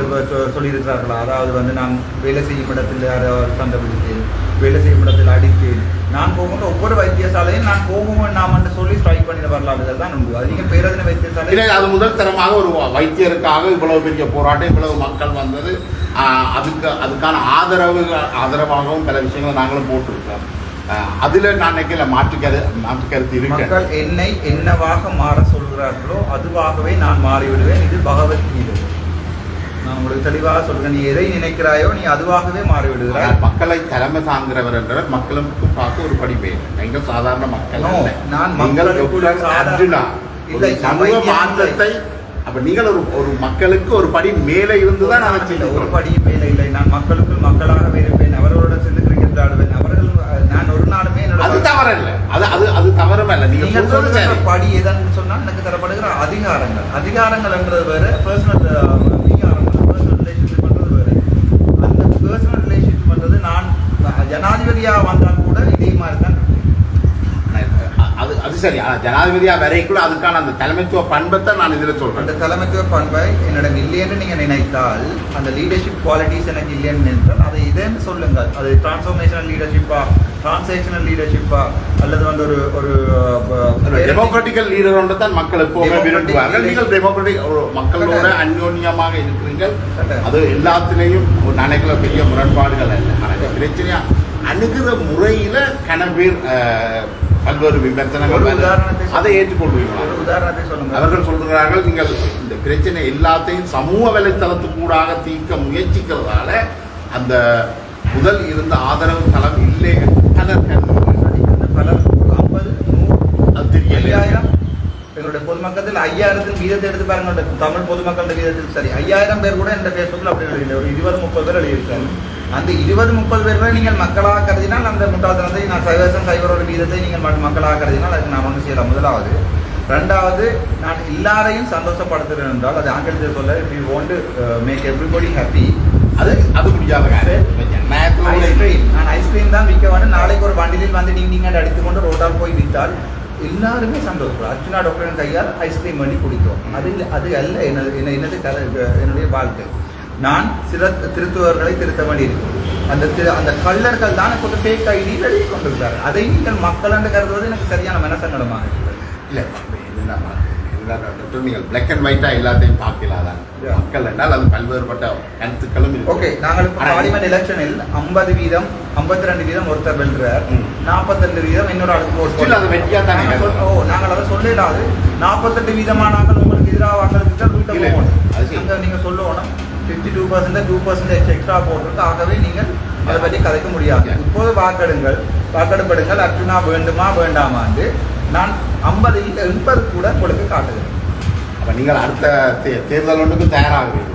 சொல்லியிருக்கிறார்களா? அதாவது நான் வேலை செய்யும் இடத்தில் யாராவது சண்டை பிடித்தேன், வேலை செய்யும் இடத்தில் அடித்தேன். நான் போகும்போது ஒவ்வொரு வைத்தியசாலையும் நான் போகும்போது நாம் சொல்லி ஸ்ட்ரைக் பண்ணின வரலாறுகள் தான் உண்டு. அது நீங்க பேரதின வைத்தியசாலை அது முதல் தரமாக ஒரு வைத்தியருக்காக இவ்வளவு பெரிய போராட்டம், இவ்வளவு மக்கள் வந்தது. அதுக்கான ஆதரவாகவும் பல விஷயங்களை நாங்களும் போட்டிருக்கோம். அதுல நான் நினைக்கல மாற்று கருத்து இருக்கு. மக்கள் என்னை என்னவாக மாற சொல்கிறார்களோ அதுவாகவே நான் மாறிவிடுவேன். இது பகவத்கீதை. நான் உங்களுக்கு தெளிவாக சொல்றேன். நீ எதை நினைக்கிறாயோ நீ அதுவாகவே மாறிவிடுகிறாய். மக்களை தலைமை சார்ந்தவர் என்றவர் மக்களுக்கு பார்க்க ஒரு படி பெயர். நீங்கள் சாதாரண மக்கள். நான் சமூக மாற்றத்தை அப்ப நீங்கள் ஒரு மக்களுக்கு ஒரு படி மேலே இருந்துதான் ஒரு படி மேலே இல்லை. நான் மக்களுக்குள் மக்களாகவே இருப்பேன். அவர்களோட சேர்ந்து கிரிக்கெட் ஆடுவேன். அவர்கள் நான் ஒரு நாளுமே அது தவறல்ல. அது தவறும் அல்ல. நீங்க சொல்ற படி எதான்னு சொன்னா எனக்கு தரப்படுகிற அதிகாரங்கள் என்றது வேற, பர்சனல் ரிலேஷன்ஷிப் பண்றது வேற. அந்த பர்சனல் ரிலேஷன்ஷிப் பண்றது நான் ஜனாதிபதியா வந்தால் கூட இதே மாதிரி தான். அது சரி. ஜனாதிபதியா வரைக்குள்ள அதுக்கான அந்த தலைமைத்துவ பண்பத்தை நான் இதுல சொல்றேன். அந்த தலைமைத்துவ பண்பை என்னிடம் இல்லைன்னு நீங்க நினைத்தால், அந்த லீடர்ஷிப் குவாலிட்டிஸ் எனக்கு இல்லைன்னு நினைத்தால் அதை இதேன்னு சொல்லுங்கள். அது டிரான்ஸ்ஃபர்மேஷனல் லீடர்ஷிப்பா, டிரான்சாக்ஷனல் லீடர்ஷிப்பா, அல்லது வந்து ஒரு டெமோக்ராட்டிக்கல் லீடர் ஒன்று தான் மக்கள் எப்போவுமே விரும்புவார்கள். நீங்கள் டெமோக்ராட்டிக் மக்களோட அந்யோன்யமாக இருக்கிறீர்கள். அது எல்லாத்திலையும் நினைக்கிற பெரிய முரண்பாடுகள் அல்ல. ஆனால் பிரச்சனையா அணுகிற முறையில கனவீர் பல்வேறு விமர்சனங்கள் அதை ஏற்றுக்கொள்வீங்களா? ஒரு உதாரணத்தை சொல்லுங்க. அவர்கள் சொல்கிறார்கள், நீங்கள் இந்த பிரச்சனை எல்லாத்தையும் சமூக வலைத்தளத்துக்கூடாக தீர்க்க முயற்சிக்கிறதால அந்த முதல் இருந்த ஆதரவு தளம் இல்லை பலர் அந்த பலர் 50, 100, அது தெரியல. 5000 எங்களுடைய பொதுமக்கள் 5000 வீதத்தை எடுத்து பாருங்க. தமிழ் பொதுமக்கள் வீதத்தில் சரி 5000 பேர் கூட இந்த பேஸ்புக்கில் அப்படி எழுதிஇல்லை. ஒரு 20-30 பேர் எழுதியிருக்காங்க. அந்த 20-30 பேர் நீங்கள் மக்களாக கருதினால் அந்த முட்டாள்தனத்தை நான் 0.01 வீதத்தை நீங்கள் மக்களாக கருதினால் அதுக்கு நான் ஒன்று செய்யலாம். முதலாவது. ரெண்டாவது, நான் எல்லாரையும் சந்தோஷப்படுத்துகிறேன் என்றால் அது ஆங்கிலத்தில் சொல்ல, if you want to make everybody happy, அது முடியாத ஐஸ்கிரீம். நான் ஐஸ்கிரீம் தான் விற்க வேண்டும். நாளைக்கு ஒரு வண்டியில் வந்து நீங்கள் அடித்துக்கொண்டு ரோட்டால் போய் விற்றால் எல்லாருமே சந்தோஷப்படும். அர்ச்சனா டாக்டரின் கையால் ஐஸ்கிரீம் பண்ணி குடிக்கும். அது அல்ல என்னுடைய வாழ்க்கை. நான் சில திருத்துவர்களை திருத்த வேண்டி இருக்கும். அந்த கள்ளர்கள் தான் கொஞ்சம் ஃபேக் ஐடி எழுதி கொண்டிருக்கிறார்கள். அதை நீங்கள் மக்கள் என்று கருதுவது எனக்கு சரியான மனசங்கடமாக இருக்கிறது. இல்லை, நீங்கள் பிளாக் அண்ட் ஒயிட்டா எல்லாத்தையும் பார்க்கலாதான். மக்கள் என்றால் அது பல்வேறுபட்ட கருத்துக்களும் இருக்கு. ஓகே, நாங்கள் இப்போ பார்லிமெண்ட் எலெக்ஷனில் 50%, 52% ஒருத்தர் வெல்றார், 42% இன்னொரு ஆளுக்கு போட்டு அது வெற்றியா தானே. நாங்கள் அதை சொல்லலாது. 48% உங்களுக்கு எதிராக வாக்களித்தால் நீங்க சொல்லணும் 52%, 2% எக்ஸ்ட்ரா போட்டிருக்கு. ஆகவே நீங்கள் அதை பற்றி கதைக்க முடியாது. இப்போது வாக்கெடுப்படுங்கள். அர்ஜுனா வேண்டுமா வேண்டாமா என்று நான் 50-80 கூட கொடுக்க காட்டுகிறேன். அப்போ நீங்கள் அடுத்த தேர்தல் ஒன்றுக்கு தயாராகிறீங்க.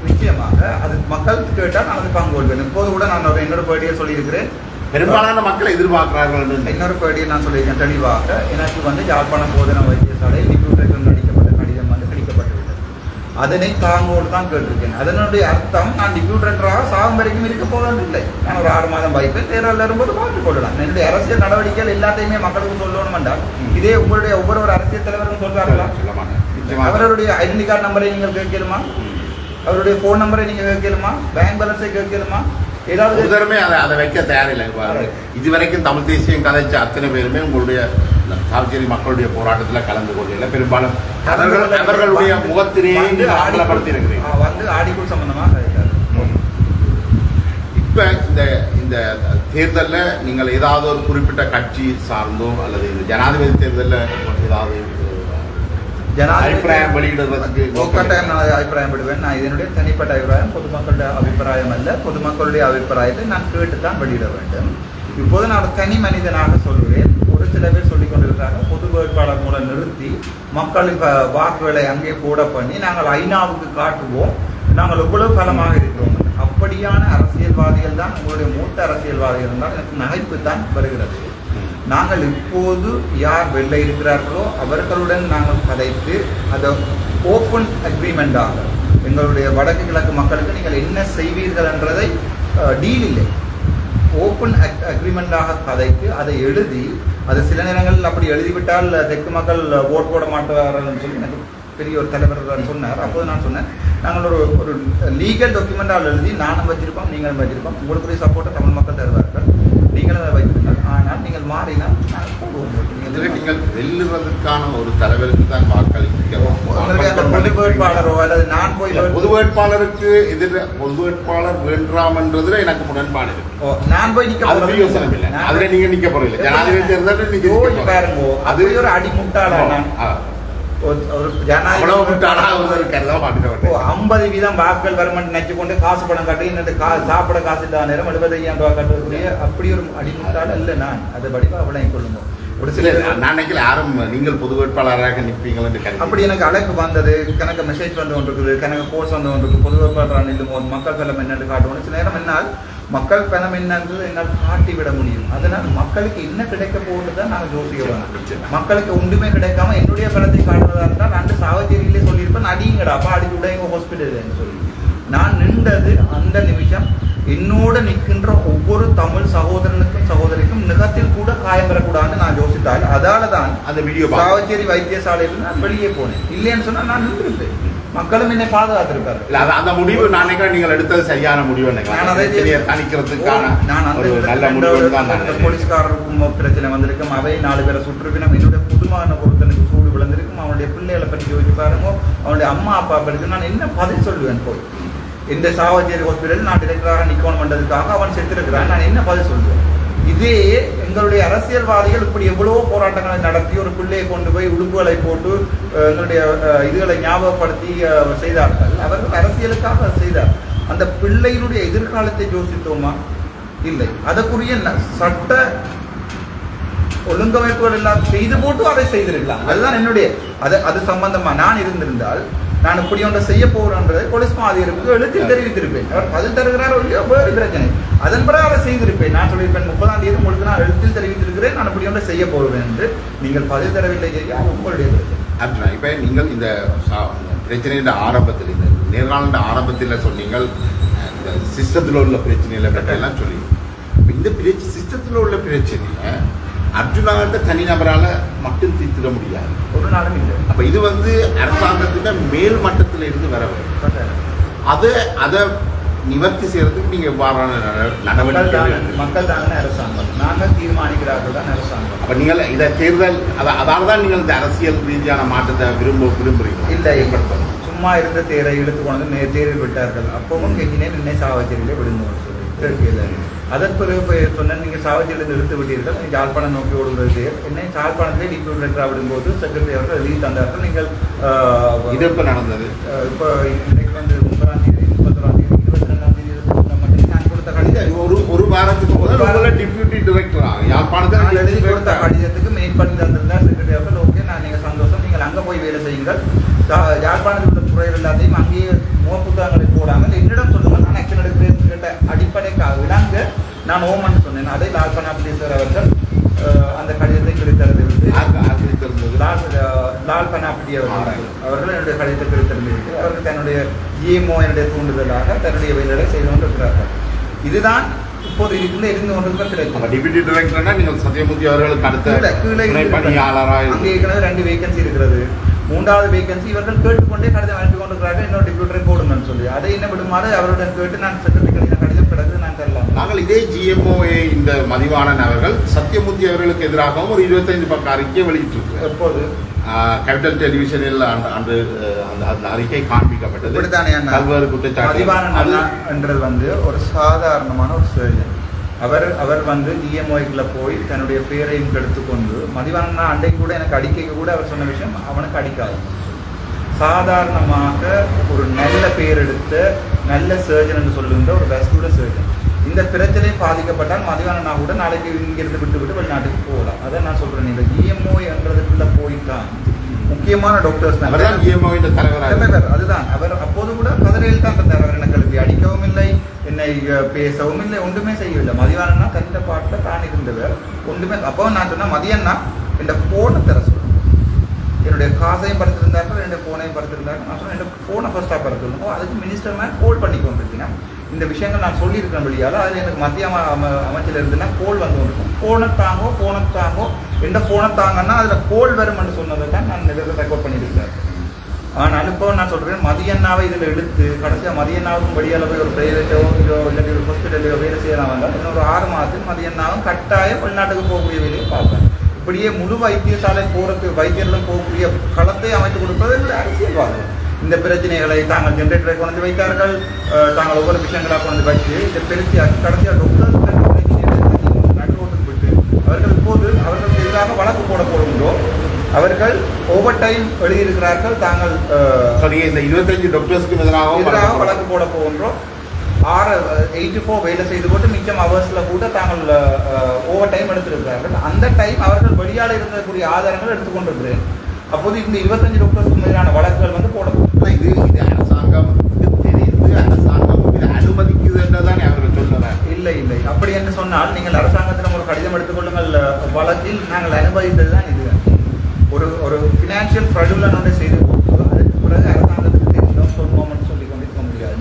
நிச்சயமாக அது மக்கள் கேட்டால் நான் அது பங்கு கொள்வேன். இப்போது கூட நான் இன்னொரு பேட்டியை சொல்லியிருக்கிறேன். பெரும்பாலான மக்களை எதிர்பார்க்கிறார்கள். இன்னொரு பேட்டியை நான் சொல்லியிருக்கேன் தெளிவாக. எனக்கு வந்து யாழ்ப்பாணம் போதனா வைத்தியசாலையில் டிப்யூட்டேஷன் நடிக்கப்பட்ட கடிதம் வந்து கிடைக்கப்பட்டுவிட்டது. அதனை தாங்கோடு தான் கேட்டிருக்கேன். அதனுடைய அர்த்தம் நான் டிப்யூட்டராக சாகும் வரைக்கும் இருக்க போவதில்லை. நான் ஒரு 6 மாதம் வைப்பேன். தேர்தலில் வரும்போது பார்த்துக் கொள்ளலாம். என்னுடைய அரசியல் நடவடிக்கைகள் எல்லாத்தையுமே மக்களுக்கு சொல்லணும் என்றால் இதே உங்களுடைய ஒவ்வொரு அரசியல் தலைவரும் சொல்றாங்களா? அவருடைய ஐடென்டி கார்டு நம்பரை நீங்கள் கேட்கலுமா? அவருடைய போன் நம்பரை நீங்க கேட்கலுமா? பேங்க் பேலன்ஸை கேட்கலுமா? ஏதாவது அதை வைக்க தயாரில்லை. இதுவரைக்கும் தமிழ் தேசியம் கதைச்ச அத்தனை பேருமே உங்களுடைய சாவச்சேரி மக்களுடைய போராட்டத்தில் கலந்து கொள்ளல. பெரும்பாலும் அவர்களுடைய முகத்திலேயே ஆடப்படுத்தி இருக்கிறீங்க. வந்து ஆடிக்குள் சம்பந்தமாக இப்ப இந்த தேர்தலில் நீங்கள் ஏதாவது ஒரு குறிப்பிட்ட கட்சி சார்ந்தோ அல்லது இந்த ஜனாதிபதி தேர்தலில் ஏதாவது அபிப்பிராயம் வெளியிடுவதற்கு கட்டாயம் நான் அபிப்பிராயம் விடுவேன். நான் இதனுடைய தனிப்பட்ட அபிப்பிராயம், பொதுமக்களுடைய அபிப்பிராயம் அல்ல. பொதுமக்களுடைய அபிப்பிராயத்தை நான் கேட்டுத்தான் வெளியிட வேண்டும். இப்போது நான் தனி மனிதனாக சொல்கிறேன். ஒரு சில பேர் சொல்லிக் கொண்டிருக்கிறாங்க பொது வேட்பாளர் மூலம் நிறுத்தி மக்கள் வாக்குகளை அங்கே போட பண்ணி நாங்கள் ஐநாவுக்கு காட்டுவோம், நாங்கள் எவ்வளவு பலமாக இருக்கிறோம். அப்படியான அரசியல்வாதிகள் தான் உங்களுடைய மூத்த அரசியல்வாதிகள் தான் எனக்கு நகைப்பு தான் வருகிறது. நாங்கள் இப்போது யார் வெல்ல இருக்கிறார்களோ அவர்களுடன் நாங்கள் கதைத்து அதை ஓப்பன் அக்ரிமெண்டாக எங்களுடைய வடக்கு கிழக்கு மக்களுக்கு நீங்கள் என்ன செய்வீர்கள் என்றதை டீல் இல்லை, ஓப்பன் அக்ரிமெண்டாக கதைத்து அதை எழுதி, அது சில நேரங்களில் அப்படி எழுதிவிட்டால் தெற்கு மக்கள் ஓட் போட மாட்டார்கள் சொல்லி எனக்கு பெரிய ஒரு தலைவர் சொன்னார். அப்போது நான் சொன்னேன், நாங்கள் ஒரு லீகல் டாக்குமெண்டால் எழுதி நானும் வச்சிருப்போம், நீங்களும் வச்சிருப்போம், உங்களுக்குரிய சப்போர்ட்டை தமிழ் மக்கள் தருவார்கள், நீங்களும் அதை வைத்திருங்கள். ஆனால் நீங்கள் மாறினால் நீங்கள் வெல்லுவதற்கான ஒரு தலைவருக்கு தான் வாக்களிக்க பொது வேட்பாளரோ அல்லது நான் போய் பொது வேட்பாளருக்கு எதிர பொது வேட்பாளர் வேண்டாம் என்றதுல எனக்கு முரண்பாடு இருக்கு. நான் போய் நிக்க யோசனை இல்லை, அதுல நீங்க நிக்க போறீங்க. ஜனாதிபதி தேர்தலில் நீங்க பாருங்க, அது ஒரு அடிமுட்டாளா நான் 50% வாக்குகள் வரும் நினைச்சு கொண்டு காசு பணம் கட்டி சாப்பிட காசு இல்லாத நேரம் 75,000 ரூபாய் கட்டக்கூடிய அப்படி ஒரு அடிமுட்டாள் அல்ல நான். அதை படிப்பா விளங்கி கொள்ளுங்க. ஒரு சில நான் நினைக்கல யாரும் நீங்கள் பொது வேட்பாளராக நிற்பீங்கள் அப்படி எனக்கு அழைப்பு வந்தது, கணக்கு மெசேஜ் வந்து கொண்டிருக்குது, கணக்கு கோர்ஸ் வந்து கொண்டிருக்கு. பொது வேட்பாளராக நில்லும் மக்கள் பலம் என்னென்று காட்டுவோம். சில நேரம் என்னால் மக்கள் பணம் என்னன்றது என்னால் காட்டிவிட முடியும். அதனால் மக்களுக்கு என்ன கிடைக்க போகுது தான் நாங்கள் யோசிக்க. மக்களுக்கு ஒன்றுமே கிடைக்காம என்னுடைய பணத்தை காட்டுறதா இருந்தால் நான் சாவச்சேரியிலே சொல்லியிருப்பேன், அடிங்கடா அப்பா அடிச்சு விட எங்கள் ஹாஸ்பிட்டல் சொல்லி நான் நின்றது அந்த நிமிஷம் என்னோட நிற்கின்ற ஒவ்வொரு தமிழ் சகோதரனுக்கும் சகோதரிக்கும் நிகத்தில் கூட காயம் பெறக்கூடாதுன்னு நான் யோசித்தால் அதால தான் அந்த வீடியோ சாவச்சேரி வைத்தியசாலையில் நான் வெளியே போனேன். இல்லைன்னு சொன்னா நான் நின்றுருப்பேன். மக்களும் என்னை பாதுகாத்திருக்காரு. இல்ல அந்த முடிவு நான் நினைக்கிறேன் நீங்கள் எடுத்தது சரியான முடிவு தணிக்கிறதுக்கான போலீஸ்காரருக்கும் பிரச்சனை வந்திருக்கும். அவை 4 பேரை சுற்றுப்பினம் என்னுடைய புதுமான ஒருத்தனுக்கு சூடு விழுந்திருக்கும். அவனுடைய பிள்ளைகளை பற்றி யோசிச்சு பாருங்க. அவனுடைய அம்மா அப்பா பற்றி நான் என்ன பதில் சொல்லுவேன்? போய் இந்த சாவச்சேரி ஹாஸ்பிட்டல் நான் டிரெக்டராக நிக்கோன் பண்றதுக்காக அவன் செத்துருக்கிறான். நான் என்ன பதில் சொல்லுவேன்? இதே எங்களுடைய அரசியல்வாதிகள் இப்படி எவ்வளவோ போராட்டங்களை நடத்தி ஒரு பிள்ளையை கொண்டு போய் உடுப்புகளை போட்டு எங்களுடைய இதுகளை ஞாபகப்படுத்தி செய்தார்கள். அவர்கள் அரசியலுக்காக செய்தார். அந்த பிள்ளையினுடைய எதிர்காலத்தை யோசித்தோமா? இல்லை. அதற்குரிய சட்ட ஒழுங்கமைப்புகள் எல்லாம் செய்து போட்டு அதை செய்திருக்கலாம். அதுதான் என்னுடைய அது சம்பந்தமா நான் இருந்திருந்தால் நான் இப்படி ஒன்றை செய்ய போகிறேன்றதை போலீஸ் மாதிரிக்கு எழுத்தில் தெரிவித்திருப்பேன். அவர் பதில் தருகிறார் இல்லையோ வேறு பிரச்சனை. அதன் பிறகு அதை செய்திருப்பேன். நான் சொல்லியிருப்பேன் 30ஆம் தேதி உங்களுக்கு நான் எழுத்தில் தெரிவித்திருக்கிறேன், நான் இப்படி ஒன்றை செய்ய போகிறேன் என்று. நீங்கள் பதில் தரவில்லை செய்ய உங்களுடைய பிரச்சனை. இப்போ நீங்கள் இந்த பிரச்சனையின் ஆரம்பத்தில் இந்த நேர்காணல் ஆரம்பத்தில் சொன்னீங்கள் இந்த சிஸ்டத்தில் உள்ள பிரச்சனைகளை பற்றியெல்லாம் சொல்லி இந்த சிஸ்டத்தில் உள்ள பிரச்சனையை அர்ஜுனாகிட்ட தனிநபரால் மட்டும் தீர்த்திட முடியாது, ஒரு நாளும் இல்லை. அப்போ இது அரசாங்கத்தின் மேல் மட்டத்தில் இருந்து வர அதை நிவர்த்தி செய்யறதுக்கு நீங்க எவ்வாறான நடவடிக்கை? மக்கள் தானே அரசாங்கம், நாங்கள் தீர்மானிக்கிறார்கள் தான் அரசாங்கம். அப்ப நீங்கள் இதை தேர்தல் அதால தான் நீங்கள் இந்த அரசியல் ரீதியான மாற்றத்தை விரும்புறீங்க? இல்லை, சும்மா இருந்த தேரை இழுத்து கொண்டு தேரில் விட்டார்கள். அப்பவும் கெஞ்சினேன், என்னை சாவச்சேரியிலே விழுந்து சொல்லி அதற்கு பிறகு சொன்னேன், நீங்கள் சாவச்சேரியில் இழுத்து விட்டீர்கள், நீங்கள் யாழ்ப்பாணம் நோக்கி ஓடுகிறது. என்னை யாழ்ப்பாணத்திலே டிப்யூட்டி டைரக்டராக விடும்போது செக்ரட்டரி அவர்கள் எழுதி தந்தார்கள். நீங்கள் இது எப்போ நடந்தது? இப்போ இன்றைக்கு 30ஆம் தேதி 31ஆம் தேதி 22ஆம் தேதி மட்டும் நான் கொடுத்த கடிதம் ஒரு வாரத்துக்கு முதல்ல டிப்யூட்டி டைரக்டராக யாழ்ப்பாணத்தில் எழுதி கொடுத்த கடிதத்துக்கு மெயின் தந்திருந்தார் செக்ரட்டரி அவர்கள். ஓகே, நான் நீங்கள் சந்தோஷம், நீங்கள் அங்கே போய் வேலை செய்யுங்கள், யாழ்ப்பாணத்தில் உள்ள துறைகள் எல்லாத்தையும் அங்கேயே முகப்புத்தகங்களை போடாமல் என்னிடம் சொல்லுங்கள், நான் ஆக்ஷன் எடுக்கிறேன் கேட்ட அடிப்படைக்காக விடாங்க நான் ஓமன் சொன்னேன். அதை லால் பனாப்தீஸ்வர் அவர்கள் அந்த கடிதத்தை கிடைத்தறிந்து லால் பனாப்தி அவர்கள் என்னுடைய கடிதத்தை கிடைத்தறிந்து அவர்கள் தன்னுடைய ஜிஎம்ஓ என்னுடைய தூண்டுதலாக தன்னுடைய வேலைகளை செய்து கொண்டிருக்கிறார்கள். இதுதான் இப்போது இருந்து கொண்டிருக்கிற கிடைக்கும். டிப்யூட்டி டைரக்டர்னா நீங்கள் சத்யமூர்த்தி அவர்களுக்கு அடுத்த கீழே பணியாளராக அங்கே ஏற்கனவே 2 வேகன்சி இருக்கிறது. 3வது வேகன்சி இவர்கள் கேட்டுக்கொண்டே கடிதம் அனுப்பி கொண்டிருக்கிறார்கள், இன்னொரு டிப்யூட்டரை போடுங்கன்னு சொல்லி. அதை என்ன விடுமாறு அவருடன் கேட்டு நான் செக்ரட்டரி கடிதம் கிடக்கு நான் தரலாம். நாங்கள் இதே ஜிஎம்ஓஏ இந்த மதிவாணன் அவர்கள் சத்யமூர்த்தி அவர்களுக்கு எதிராகவும் ஒரு 25 பக்க அறிக்கை வெளியிட்டிருக்கு. எப்போது கேபிட்டல் டெலிவிஷனில் அந்த அறிக்கை காண்பிக்கப்பட்டது. பல்வேறு குற்றச்சாட்டு என்றது ஒரு சாதாரணமான ஒரு சர்ஜன். அவர் டிஎம்ஓக்குள்ள போய் தன்னுடைய பேரையும் எடுத்துக்கொண்டு மதிவான அண்டை கூட எனக்கு அடிக்க கூட அவர் சொன்ன விஷயம் அவனுக்கு அடிக்காது. சாதாரணமாக ஒரு நல்ல பேர் எடுத்த நல்ல சர்ஜன் என்று சொல்லுகின்ற ஒரு வெஸ்டூட சர்ஜன் இந்த பிரச்சனை பாதிக்கப்பட்டால் மதிவான கூட நாளைக்கு இங்கிருந்து விட்டு வெளிநாட்டுக்கு போகலாம். அதை நான் சொல்றேன். இந்த ஜிஎம்ஓ என்றதுக்குள்ள போய்தான் முக்கியமான டாக்டர்ஸ் தலைவர் அதுதான். அவர் அப்போது கூட கதிரையில் தான் தந்தார். அவர் எனக்கு அடிக்கவும் இல்லை, என்னை பேசவும் இல்லை, ஒன்றுமே செய்யவில்லை. மதியானா தந்த பாட்டில் தான் இருந்தவர் ஒன்றுமே. அப்போ நான் சொன்னேன், மதியன்னா என் ஃபோனை தர சொல்லுங்கள், என்னுடைய காசையும் படுத்திருந்தார்கள், என்னுடைய ஃபோனையும் படுத்திருந்தார்கள். நான் சொன்னேன், என்னோட ஃபோனை ஃபர்ஸ்ட்டாக படுத்திருந்தோம். அதுக்கு மினிஸ்டர் மேன் கோல் பண்ணி கொண்டிருக்கேன். இந்த விஷயங்கள் நான் சொல்லியிருக்கேன் வெளியால். அதில் எனக்கு மத்திய அமைச்சர் இருந்துன்னா கோல் வந்து கொண்டிருக்கும். ஃபோனை தாங்கோ எந்த ஃபோனை தாங்கன்னா அதில் கோல் வரும்னு சொன்னதை தான் நான் இதில் ரெக்கார்ட் பண்ணியிருக்கேன். ஆனால் இப்போ நான் சொல்கிறேன், மதியண்ணாவை இதில் எடுத்து கடைசியாக மதியண்ணாவுக்கும் வெளியால் போய் ஒரு பிரைவேட்டோ இல்லாட்டி ஒரு ஹாஸ்பிட்டலையோ வேலை செய்யலாம் வந்தால் இன்னொரு 6 மாதத்துக்கு மதியண்ணாவும் கட்டாயம் வெளிநாட்டுக்கு போகக்கூடிய வேலையை பார்ப்பேன். இப்படியே முழு வைத்தியசாலை போகிறதுக்கு வைத்தியர்களும் போகக்கூடிய களத்தை அமைத்து கொடுப்பது அரசியல்வாதம். இந்த பிரச்சனைகளை தாங்கள் ஜென்ரேட்டரை கொண்டு வைத்தார்கள், தாங்கள் ஒவ்வொரு விஷயங்களாக கொண்டு வச்சு இந்த பெருசியாக்கி கடைசியாக டாக்டர் நடுவோட்டுக்கு விட்டு அவர்கள் இப்போது அவர்களுக்கு எதிராக வழக்கு போட போடுகிறோ அவர்கள் ஓவர் டைம் எழுதியிருக்கிறார்கள். தாங்கள் இந்த 25 டாக்டர்ஸ்க்கு எதிராக வழக்கு போட போகின்றோம். 84 வேலை செய்து போட்டு மிச்சம் அவர்ஸில் கூட தாங்கள் ஓவர் டைம் எடுத்திருக்கிறார்கள். அந்த டைம் அவர்கள் வெளியால் இருக்கக்கூடிய ஆதாரங்கள் எடுத்துக்கொண்டிருக்கிறேன். அப்போது இந்த 25 டாக்டர்ஸ்க்கு எதிரான வழக்குகள் போடப்படும். இது அரசாங்கம் தெரிந்து அரசாங்கம் அனுமதிக்குது என்றுதான் அவர்கள் சொல்லுறாங்க. இல்லை அப்படி என்று சொன்னால் நீங்கள் அரசாங்கத்திடம் ஒரு கடிதம் எடுத்துக்கொள்ளுங்கள், வழக்கில் நாங்கள் அனுமதித்தது தான் இது. ஒரு ஃபினான்ஷியல் ஃப்ராடுலன்ட் செய்து போட்டு அதுக்கு பிறகு அரசாங்கத்துக்கு தெரிந்தோம் சொல்வோம்னு சொல்லி கொண்டிருக்க முடியாது.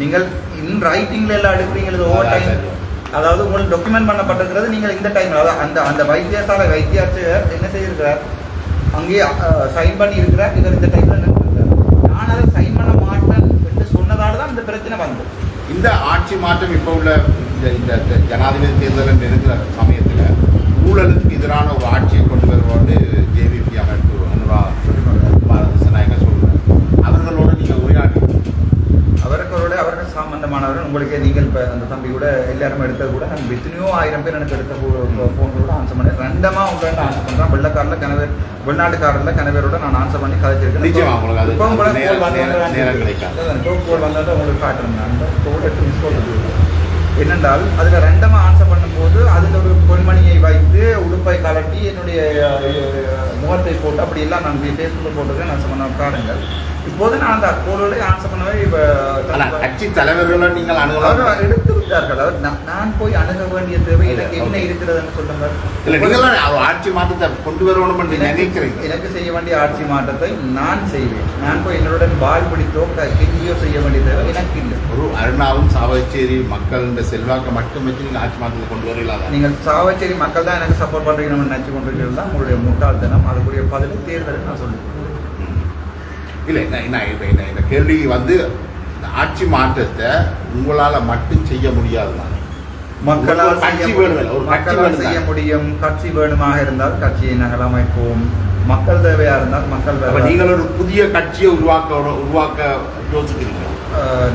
நீங்கள் இன் இன் ரைட்டிங்ல எல்லாம் எடுக்கிறீங்க ஓவர் டைம். அதாவது உங்களுக்கு டாக்குமெண்ட் பண்ணப்பட்டிருக்கிறது நீங்கள் இந்த டைம் அதாவது அந்த வைத்தியசாலை வைத்தியாளர் என்ன செய்திருக்கிறார், அங்கேயே சைன் பண்ணி இருக்கிறார், இவர் இந்த டைம்ல நின்றுருக்கிறார். நான் அதை சைன் பண்ண மாட்டேன் என்று சொன்னதால தான் இந்த பிரச்சனை வந்தது. இந்த ஆட்சி மாற்றம் இப்போ உள்ள இந்த ஜனாதிபதி தேர்தல் இருக்கிற சமயத்தில் ஊழலுக்கு எதிரான ஒரு ஆட்சியை கொண்டு வருவோடு ஜேவிபி அமைப்பு அனுராக் திசாநாயக்க சொல்கிறார். அவர்களோட நீங்கள் உரையாடி அவர்கள் சம்பந்தமானவர்கள் உங்களுக்கு நீங்கள் இப்போ அந்த தம்பி கூட எல்லாருமே எடுத்தது கூட நான் எத்தனையோ 1000 பேர் எனக்கு எடுத்த ஃபோன் கூட ஆன்சர் பண்ணி ரெண்டமாக உங்கள்கிட்ட ஆன்சர் பண்ணுறேன். வெள்ளக்காரில் கணவர் வெளிநாட்டுக்காரில் கணவரோட நான் ஆன்சர் பண்ணி கதைச்சிருக்கேன். இப்போ உங்களுக்கு கோல் வந்தால் உங்களுக்கு காட்டுறேன். நான் கோல் 8 மிஸ் கோல் என்னென்றால் அதில் ரெண்டமாக ஆன்சர் பண்ணும்போது அதில் ஒரு பொன்மணியை வைத்து உடுப்பை கலட்டி என்னுடைய முகத்தை போட்டு அப்படி எல்லாம் நான் ஃபேஸ்புக்கில் போட்டுருக்கேன். நான் சொன்ன காரணங்கள் இப்போது நான் அந்த கோலோட ஆன்சர் பண்ணவே இப்போ கட்சி தலைவர்களை நீங்கள் அணுகலாம் எடுத்து விட்டார்கள். அவர் நான் போய் அணுக வேண்டிய தேவை எனக்கு என்ன இருக்கிறதுன்னு சொல்லுங்கள். ஆட்சி மாற்றத்தை கொண்டு வரணும் என்று நினைக்கிறேன். எனக்கு செய்ய வேண்டிய ஆட்சி மாற்றத்தை நான் செய்வேன். நான் போய் என்னுடன் பால் பிடித்தோ கெஞ்சியோ செய்ய வேண்டிய தேவை எனக்கு இல்லை. ஒரு அருணாவும் சாவச்சேரி மக்கள் இந்த செல்வாக்கை மட்டும் வச்சு நீங்கள் ஆட்சி மாற்றத்தை கொண்டு வரலாம். நீங்கள் சாவச்சேரி மக்கள் தான் எனக்கு சப்போர்ட் பண்ணுறீங்கன்னு நினைச்சு கொண்டிருக்கிறது தான் உங்களுடைய முட்டாள்தனம். அதுக்குரிய பதிலை தேர்தலுக்கு நான் சொல்லுவேன். இல்லை இந்த கேள்வி வந்து ஆட்சி மாற்றத்தை உங்களால் மட்டும் செய்ய முடியாது. மக்களால் செய்ய முடியும். கட்சி வேணுமாக இருந்தால் கட்சியை நாங்கள் அமைப்போம். மக்கள் தேவையா இருந்தால் மக்கள் நீங்கள் ஒரு புதிய கட்சியை உருவாக்க யோசிக்கிறீங்க.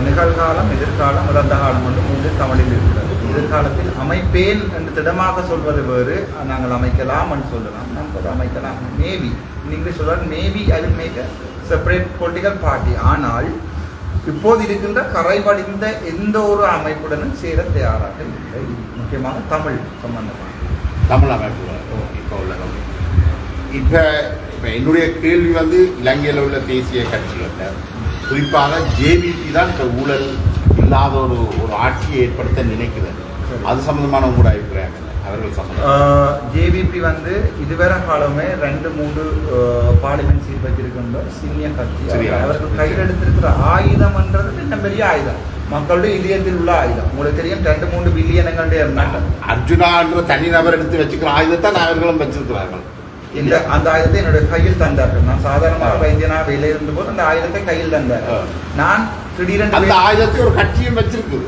நிகழ்காலம், எதிர்காலம், இறந்த காலம் என்று 3 தமிழில் இருக்கிறது. எதிர்காலத்தில் அமைப்பேன் என்று திடமாக சொல்வது வேறு, நாங்கள் அமைக்கலாம் என்று சொல்லலாம். நாங்கள் அமைக்கலாம். மேபி இங்கிலீஷ் சொல்வார் maybe I will make a separate political party. ஆனால் இப்போது இருக்கின்ற கரைபடிந்த எந்த ஒரு அமைப்புடனும் சேர தயாராக இல்லை. முக்கியமாக தமிழ் சம்பந்தமாக தமிழ் அமைப்பு இப்போ உள்ள இப்போ என்னுடைய கேள்வி வந்து இலங்கையில் உள்ள தேசிய கட்சிகளில் குறிப்பாக ஜேவிபி தான் இந்த ஊழல் இல்லாத ஒரு ஆட்சியை ஏற்படுத்த நினைக்கிறது. அது சம்பந்தமான உங்களோட அபிப்பிராயம் அவர்கள் சம்பந்தம்? ஜேவிபி வந்து இதுவரை காலமே 2-3 பார்லிமெண்ட் சீட் வச்சிருக்கின்ற சீனியர் கட்சி. அவர்கள் கையில் எடுத்திருக்கிற ஆயுதம் என்றது இன்னும் பெரிய ஆயுதம், மக்களுடைய இதயத்தில் உள்ள ஆயுதம். உங்களுக்கு தெரியும் 2-3 பில்லியன் எங்களுடைய அர்ஜுனா என்ற தனிநபர் எடுத்து வச்சுக்கிற ஆயுதத்தை அவர்களும் வச்சிருக்கிறார்கள். அந்த ஆயுதத்தை என்னுடைய கையில் தந்தார்கள். நான் சாதாரணமாக வைத்தியனா வெளியே இருந்த போது அந்த ஆயுதத்தை கையில் தந்தார்கள். நான் திடீரென்று அந்த ஆயுதத்தை ஒரு கட்சியும் வச்சிருக்குது,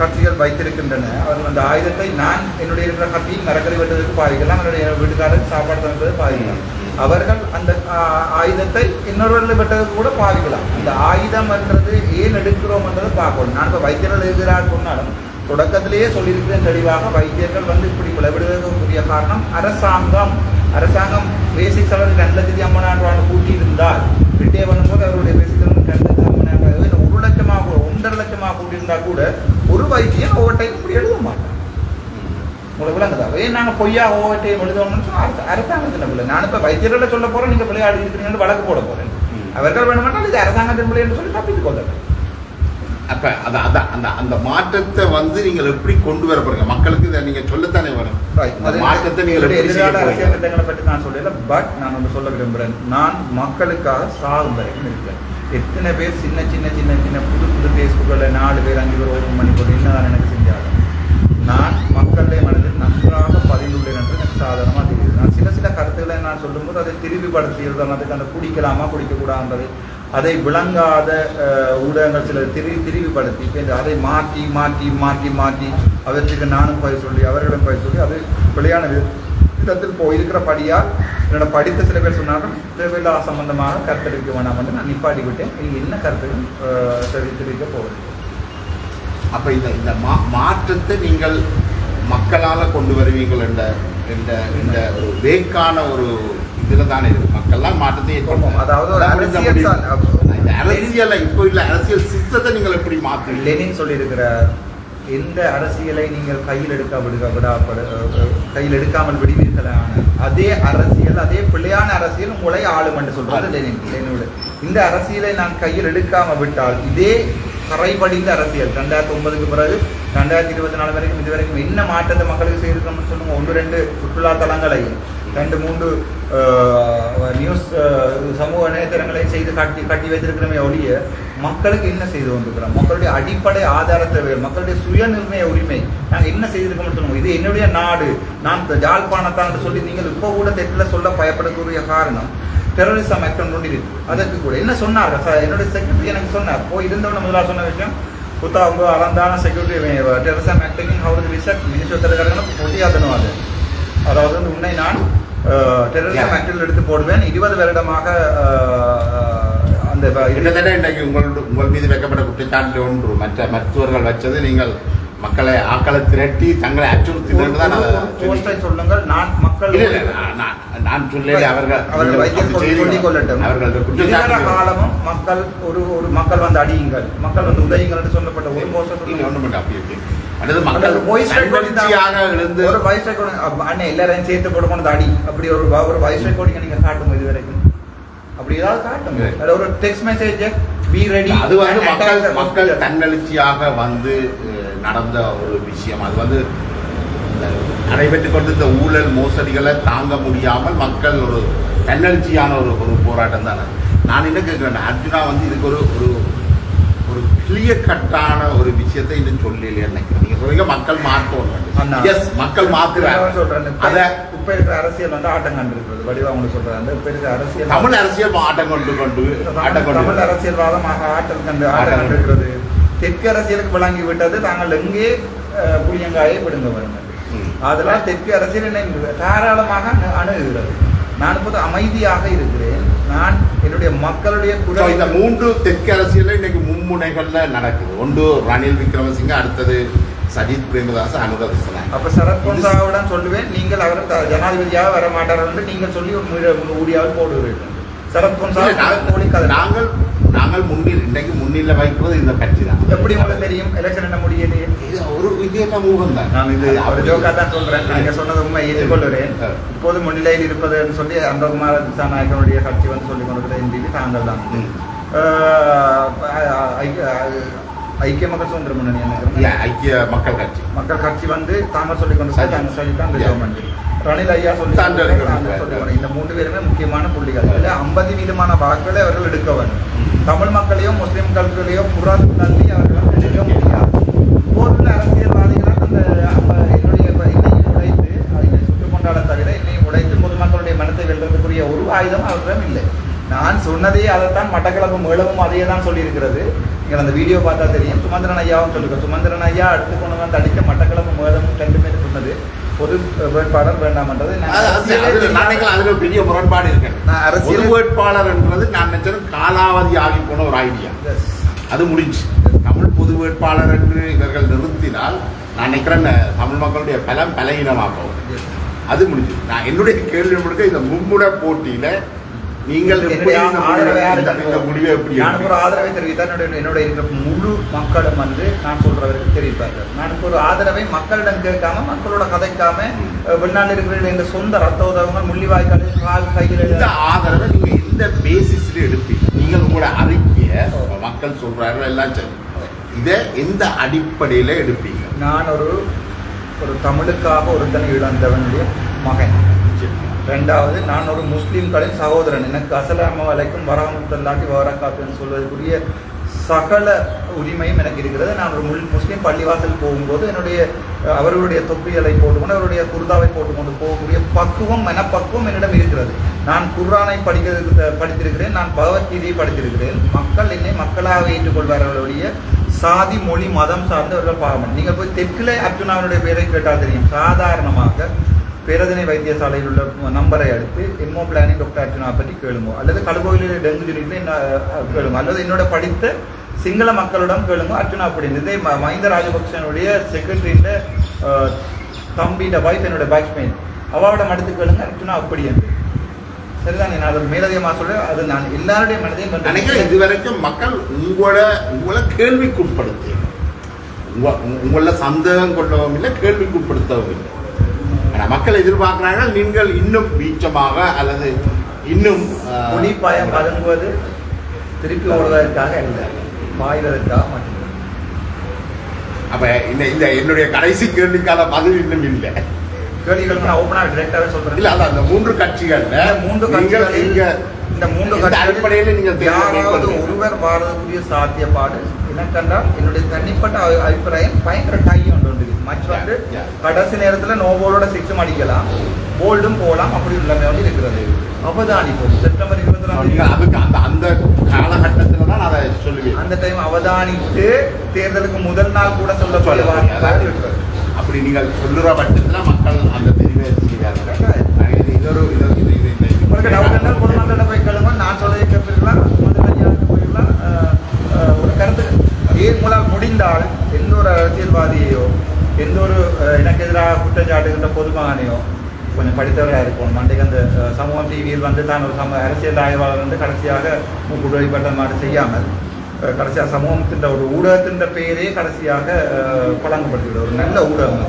கட்சிகள் வைத்திருக்கின்றன. அவர்கள் அந்த ஆயுதத்தை நான் என்னுடைய இருக்கிற கட்சியில் மரக்கறி வெட்டுவதற்கு பாதிக்கலாம், என்னுடைய வீட்டுக்காரருக்கு சாப்பாடு தந்தது பாதிக்கலாம். அவர்கள் அந்த ஆயுதத்தை இன்னொருவர்கள் வெட்டதுக்கு கூட பாதிக்கலாம். அந்த ஆயுதம் என்றது ஏன் எடுக்கிறோம் என்றதை பார்க்கணும். நான் இப்போ வைத்தியர்கள் எதிராக சொன்னாலும் தொடக்கத்திலேயே சொல்லியிருக்கிறேன் தெளிவாக, வைத்தியர்கள் வந்து இப்படி விளைவிடுவதற்குரிய காரணம் அரசாங்கம் பேசிக் செலவு 2,50,000 கூட்டியிருந்தால் ரிட்டே பண்ணும்போது அவருடைய பேசிக் செலவு 2,50,000 1 லட்சமாக 1.5 லட்சமாக கூட்டியிருந்தால் கூட ஒரு வைத்தியம் ஓவர் டைம் இப்படி எழுத மாட்டோம். உங்களுக்கு விளங்குதா? நாங்கள் பொய்யா ஓவர் டைம் எழுதணும்னு அரசாங்கத்தின் பிள்ளை. நான் இப்போ வைத்தியர்களை சொல்ல போகிறேன், நீங்கள் விளையாடி இருக்கிறீங்கன்னு வழக்கு போட போகிறேன். அவர்கள் வேணுமானால் இது அரசாங்கத்தின் பிள்ளை என்று சொல்லி தப்பித்து கொள்ளுங்கள். அப்போ அந்த மாற்றத்தை வந்து நீங்கள் எப்படி கொண்டு வர போறீங்க? மக்களுக்கு இதை நீங்கள் சொல்லத்தானே வரும். மாற்றத்தை நீங்கள் எதிரான அரசியல் திட்டங்களை பற்றி நான் சொல்லல. பட் நான் ஒன்று சொல்ல விரும்புகிறேன். நான் மக்களுக்காக சாகும் வரைக்கும் இருக்கிறேன். எத்தனை பேர் சின்ன சின்ன சின்ன சின்ன புது ஃபேஸ்புக்கில் 4 பேர் 5 பேர் 1 மணி போட்டு என்னதான் எனக்கு செஞ்சாலும் நான் மக்களுடைய மனதில் நன்றாக பதிந்துள்ளேன் என்று எனக்கு சாதாரணமாக தெரியுது. நான் சில கருத்துக்களை நான் சொல்லும்போது அதை திருவிப்படுத்தி அதுக்கு அந்த குடிக்கலாமா குடிக்கக்கூடாது அதை விளங்காத ஊடகங்கள் சில திரிவுபடுத்தி அதை மாற்றி மாற்றி மாற்றி மாற்றி அவற்றுக்கு நானும் போய் சொல்லி அவர்களிடம் போய் சொல்லி அது வெளியான விதத்தில் போயிருக்கிறபடியால் என்னோட படித்த சில பேர் சொன்னார்கள் தேவையில்லா சம்பந்தமாக கருத்து தெரிவிக்க வேண்டாம் என்று நான் நிப்பாட்டி விட்டேன். இங்கே என்ன கருத்துக்கும் தெரிவிக்க போவது. அப்போ இந்த மாற்றத்தை நீங்கள் மக்களால் கொண்டு வருவீங்கள் என்ற ஒரு வேக்கான ஒரு இதில் தானே இருக்கு. மக்கள்லாம் மாற்றத்தை ஏற்படுத்தும். அதாவது அரசியலை இப்போ இல்லை, அரசியல் சிஸ்டத்தை நீங்கள் எப்படி மாற்று லெனின் சொல்லியிருக்கிறார். எந்த அரசியலை நீங்கள் கையில் எடுக்காமல் விடுவீர்களான அதே அரசியல், அதே பிள்ளையான அரசியல் உங்களை ஆளும் என்று சொல்றது லெனினோட. இந்த அரசியலை நான் கையில் எடுக்காமல் விட்டால் இதே கரைபடிந்த அரசியல் 2009க்கு பிறகு 2024 வரைக்கும் இதுவரைக்கும் என்ன மாற்றத்தை மக்களுக்கு செய்திருக்கோம்னு சொல்லுங்க. 1-2 சுற்றுலா தலங்களையும் 2-3 நியூஸ் சமூக இணையதளங்களை செய்து கட்டி வைத்திருக்கிறமே ஒழிய மக்களுக்கு என்ன செய்து கொண்டிருக்கிறோம்? மக்களுடைய அடிப்படை ஆதார தேவைகள், மக்களுடைய சுயநிர்ணய உரிமை நாங்கள் என்ன செய்திருக்கோம்னு சொல்லுவோம். இது என்னுடைய நாடு, நான் ஜாழ்ப்பாணத்தான் சொல்லி நீங்கள் இப்போ கூட தெற்கில் சொல்ல பயப்படக்கூடிய காரணம் டெரரிசம் ஆக்ட் ஒன்று இருக்கு. அதற்கு கூட என்ன சொன்னார் என்னுடைய செக்ரட்டரி எனக்கு சொன்னார். போய் இருந்தவன முதலாக சொன்ன விஷயம் அவங்க அறந்தான செக்யூரிட்டி டெரரிசம் ஆக்டிங் அவருக்கு ரிசர்ச் மினிஸ்டர் பொட்டியாதனும் அது. அதாவது உன்னை நான் டெரரிசம் ஆக்டில் எடுத்து போடுவேன். 20 வருடமாக அந்த கிட்டத்தட்ட இன்றைக்கு உங்கள் மீது வைக்கப்பட்ட குற்றச்சாட்டு ஒன்று மற்ற மருத்துவர்கள் வச்சது நீங்கள் மக்களை ஆக்களை திரட்டி தங்களை அச்சுறுத்தி சொல்லுங்கள். நான் மக்கள் நான் சொல்ல அவர்கள் வைத்தியம் சொல்லிக் கொள்ளட்டும். காலமும் மக்கள் ஒரு மக்கள் வந்து அடியுங்கள், மக்கள் வந்து உதயுங்கள் என்று சொல்லப்பட்ட ஒரு மோசம் எல்லாரையும் சேர்த்து போட்டு அடி அப்படி ஒரு வாய்ஸ் ரெக்கார்டிங் நீங்க காட்டும். இது வரைக்கும் அப்படி ஏதாவது காட்டும். ஒரு டெக்ஸ்ட் மெசேஜ் பி ரெடி. அது வந்து மக்கள் தன்னெழுச்சியாக வந்து நடந்த ஒரு விஷயம். அது வந்து நடைபெற்றுக் கொண்டு இந்த ஊழல் மோசடிகளை தாங்க முடியாமல் மக்கள் ஒரு தன்னெழுச்சியான ஒரு போராட்டம் தானே. நான் என்ன கேட்கிறேன், அர்ஜுனா வந்து இதுக்கு ஒரு ஒரு கிளியர் கட்டான ஒரு விஷயத்தை இன்னும் சொல்லலையே நினைக்கிறேன். நீங்க சொல்றீங்க மக்கள் மாற்றணும். எஸ், மக்கள் மாற்றுறாங்க. சொல்றேன் அதை இப்ப இருக்கிற அரசியல் வந்து ஆட்டம் கண்டிருக்கிறது. வடிவா அவங்க சொல்றாங்க இப்ப இருக்கிற அரசியல் தமிழ் அரசியல் ஆட்டம் கொண்டு தமிழ் அரசியல்வாதமாக ஆட்டம் கண்டிருக்கிறது. தெற்கு அரசியலுக்கு வழங்கி விட்டது தாங்கள் எங்கே புளியங்காயை விடுங்க வருங்க. அதெல்லாம் தெற்கு அரசியல் என்ன தாராளமாக அணுகுகிறது. நான் இப்போது அமைதியாக இருக்கிறேன். நான் என்னுடைய மக்களுடைய குரல். இந்த 3 தெற்கு அரசியல் இன்னைக்கு மும்முனைகள்ல நடக்குது. ஒன்று ரணில் விக்ரமசிங்க, அடுத்தது சஜித் பிரேமதாஸ், அனுராக் திசாநாயக்க. அப்ப சரத் பொன்சாவுடன் சொல்லுவேன், நீங்கள் அவர் ஜனாதிபதியாக வர மாட்டார் என்று நீங்கள் சொல்லி ஒரு ஊடியாவில் போடுவீர்கள். சரத் பொன்சா நாங்கள் இன்றைக்கு முன்னிலை வைக்கிறது இந்த கட்சி தான். எப்படி உங்களுக்கு தெரியும்? எலெக்ஷன் என்ன முடியலையே. ஒரு விஜய மூகம் தான். நான் இது அவர் ஜோக்கா தான் சொல்றேன். நீங்க சொன்னது உண்மை ஏற்றுக்கொள்கிறேன். இப்போது முன்னிலையில் இருப்பதுன்னு சொல்லி அனுராக் திசாநாயக்கனுடைய கட்சி வந்து சொல்லிக் கொண்டிருக்கிற இந்திக்கு தாங்கள் தான் ஐக்கிய மக்கள் சுதந்திர முன்னணி ஐக்கிய மக்கள் கட்சி வந்து தாங்கள் சொல்லிக் கொண்டு சொல்லித்தான் கவர்மெண்ட் ரணில் ஐயா சொல்லி இந்த 3 பேருமே முக்கியமான புள்ளிகள். 50% வாக்குகளை அவர்கள் எடுக்க வேண்டும். தமிழ் மக்களையோ முஸ்லிம் மக்களையோ புறாது தள்ளி அவர்கள் எடுக்க முடியாது. போதுள்ள அரசியல்வாதிகளால் அந்த என்னுடைய என்னையும் உடைத்து அதை சுட்டுக் கொண்டாட தவிர என்னையும் உடைத்து பொதுமக்களுடைய மனத்தை வெல்றதுக்குரிய ஒரு ஆயுதம் அவரிடம் இல்லை. நான் சொன்னதே அதைத்தான் மட்டக்களப்பு மேளவும் அதையே தான் சொல்லியிருக்கிறது. நீங்கள் அந்த வீடியோ பார்த்தா தெரியும். சுமந்திரன் ஐயாவும் சொல்லுங்க. சுமந்திரன் ஐயா அடுத்து கொண்டு வந்து அடிக்க மட்டக்களப்பு மேளவும் 2 பேர் சொன்னது பொது வேட்பாளர் வேண்டாம் என்றது பெரிய முரண்பாடு இருக்கு. அரசியல் வேட்பாளர் என்றது நான் நினைச்சது காலாவதி ஆகி போன ஒரு ஐடியா. அது முடிஞ்சு தமிழ் பொது வேட்பாளர் என்று இவர்கள் நிறுத்தினால் நான் நினைக்கிறேன் தமிழ் மக்களுடைய பலகீனமாக அது முடிஞ்சு. நான் என்னுடைய கேள்வி முழுக்க இந்த மும்முனை போட்டியில நீங்கள் முடிவை எப்படி ஒரு ஆதரவை தெரிவித்தால் என்னுடைய இருக்கிற முழு மக்களும் வந்து நான் சொல்றவருக்கு தெரிவிப்பார்கள். நான் ஒரு ஆதரவை மக்களிடம் கேட்காம மக்களோட கதைக்காம வெளிநாட்டில் இருக்கிற எங்க சொந்த ரத்த உதவங்க முள்ளிவாய்க்காலில் கால் கையில் இந்த ஆதரவை நீங்க எந்த பேசிஸ்ல எடுப்பீங்க? நீங்கள் உங்களோட அறிக்கைய மக்கள் சொல்றார்கள் எல்லாம் சரி, இதை எந்த அடிப்படையில எடுப்பீங்க? நான் ஒரு தமிழுக்காக ஒருத்தனை இழந்தவனுடைய மகன். 2வது நான் ஒரு முஸ்லீம்களின் சகோதரன். எனக்கு அஸ்ஸலாமு அலைக்கும் வரஹ்மத்துல்லாஹி வபரகாத்துஹு சொல்வதற்குரிய சகல உரிமையும் எனக்கு இருக்கிறது. நான் ஒரு முஸ்லீம் பள்ளிவாசல் போகும்போது அவர்களுடைய தொப்பிகளை போட்டுக்கொண்டு அவருடைய குர்தாவை போட்டுக்கொண்டு போகக்கூடிய மனப்பக்குவம் என்னிடம் இருக்கிறது. நான் குர்ஆனை படித்திருக்கிறேன். நான் பகவத்கீதையை படித்திருக்கிறேன். மக்கள் என்னை மக்களாக ஏற்றுக்கொள்வார்களுடைய சாதி மொழி மதம் சார்ந்து அவர்கள் பாவம். நீங்கள் போய் தெற்கிலே அர்ஜுனாவுடைய பெயரை கேட்டால் தெரியும். சாதாரணமாக பேரதனை வைத்தியசாலையில் உள்ள நம்பரை அடுத்து எம்ஓ பிளானிங் டாக்டர் அர்ஜுனா பற்றி கேளுங்க, அல்லது கடுகோயிலில் டெங்கு ஜுனியில் கேளுங்க, அல்லது என்னோட படித்த சிங்கள மக்களிடம் கேளுங்க அர்ஜுனா அப்படின்னு. இதே மஹிந்த ராஜபக்சனுடைய செக்ரட்டரியில் தம்பியோட வைஃப் என்னோட பேட்ச்மேன் அவளோட மடுத்து கேளுங்க அர்ஜுனா அப்படி என்று. சரிதான். நான் அதை மேலதிகமாக சொல்ல அது நான் எல்லாருடைய மனதையும் நினைக்கிறேன். இதுவரைக்கும் மக்கள் உங்களை கேள்விக்குட்படுத்தி உங்கள சந்தேகம் கொள்ளவும் இல்லை, கேள்விக்குட்படுத்தவும் இல்லை. மக்கள் எதிர்பார்க்கிறார்கள் நீங்கள் இன்னும் வீச்சமாக அல்லது இன்னும் ஒளிப்பாயம் வழங்குவது திருப்பி ஓடுவதற்காக இல்லை, பாய்வதற்காக மட்டுமே. அப்ப இந்த என்னுடைய கடைசி கேள்விக்கான பதில் இன்னும் இல்லை. கேள்விகள் நான் ஓப்பனாக டிரெக்டாகவே சொல்கிறேன். இல்லை அதான் அந்த 3 கட்சிகள் இந்த 3 அடிப்படையில் நீங்கள் யாராவது ஒருவர் பாரதக்கூடிய சாத்தியப்பாடு எனக்கென்றால் என்னுடைய தனிப்பட்ட அபிப்பிராயம் பயங்கர டை ஒன்று மச் வந்து கடைசி நேரத்தில் நோபோலோட 6 அடிக்கலாம், போல்டும் போகலாம், அப்படி உள்ளமே வந்து இருக்கிறது. அவதானிப்போம் செப்டம்பர் 24 அதுக்கு அந்த காலகட்டத்தில் தான் அதை சொல்லுவேன். அந்த டைம் அவதானித்து தேர்தலுக்கு முதல் நாள் கூட சொல்லக்கூடிய வார்த்தை இருக்கிறது. அப்படி நீங்கள் சொல்லுற பட்சத்தில் மக்கள் அந்த தெரிவை செய்வார்கள். உங்களுக்கு டவுட் இருந்தால் பொதுமக்களிடம் போய் கேளுங்க. நான் சொல்ல கேட்பிருக்கலாம், முதலமைச்சருக்கு போயிடலாம். ஒரு கருத்து மூலம் முடிந்தால் எந்த ஒரு அரசியல்வாதியையோ எந்த ஒரு எனக்கு எதிராக குற்றச்சாட்டுகின்ற பொதுமகனையோ கொஞ்சம் படித்தவராக இருக்கும். மண்டைக்கு அந்த சமூகம் டிவியில் வந்து தான் ஒரு அரசியல் ஆய்வாளர் வந்து கடைசியாக மூக்குடைப்பட்ட மாதிரி செய்யாமல் கடைசியாக சமூகத்தின் ஒரு ஊடகத்தின் பெயரே கடைசியாக பழங்கப்படுத்துகிறது. ஒரு நல்ல ஊடகம்,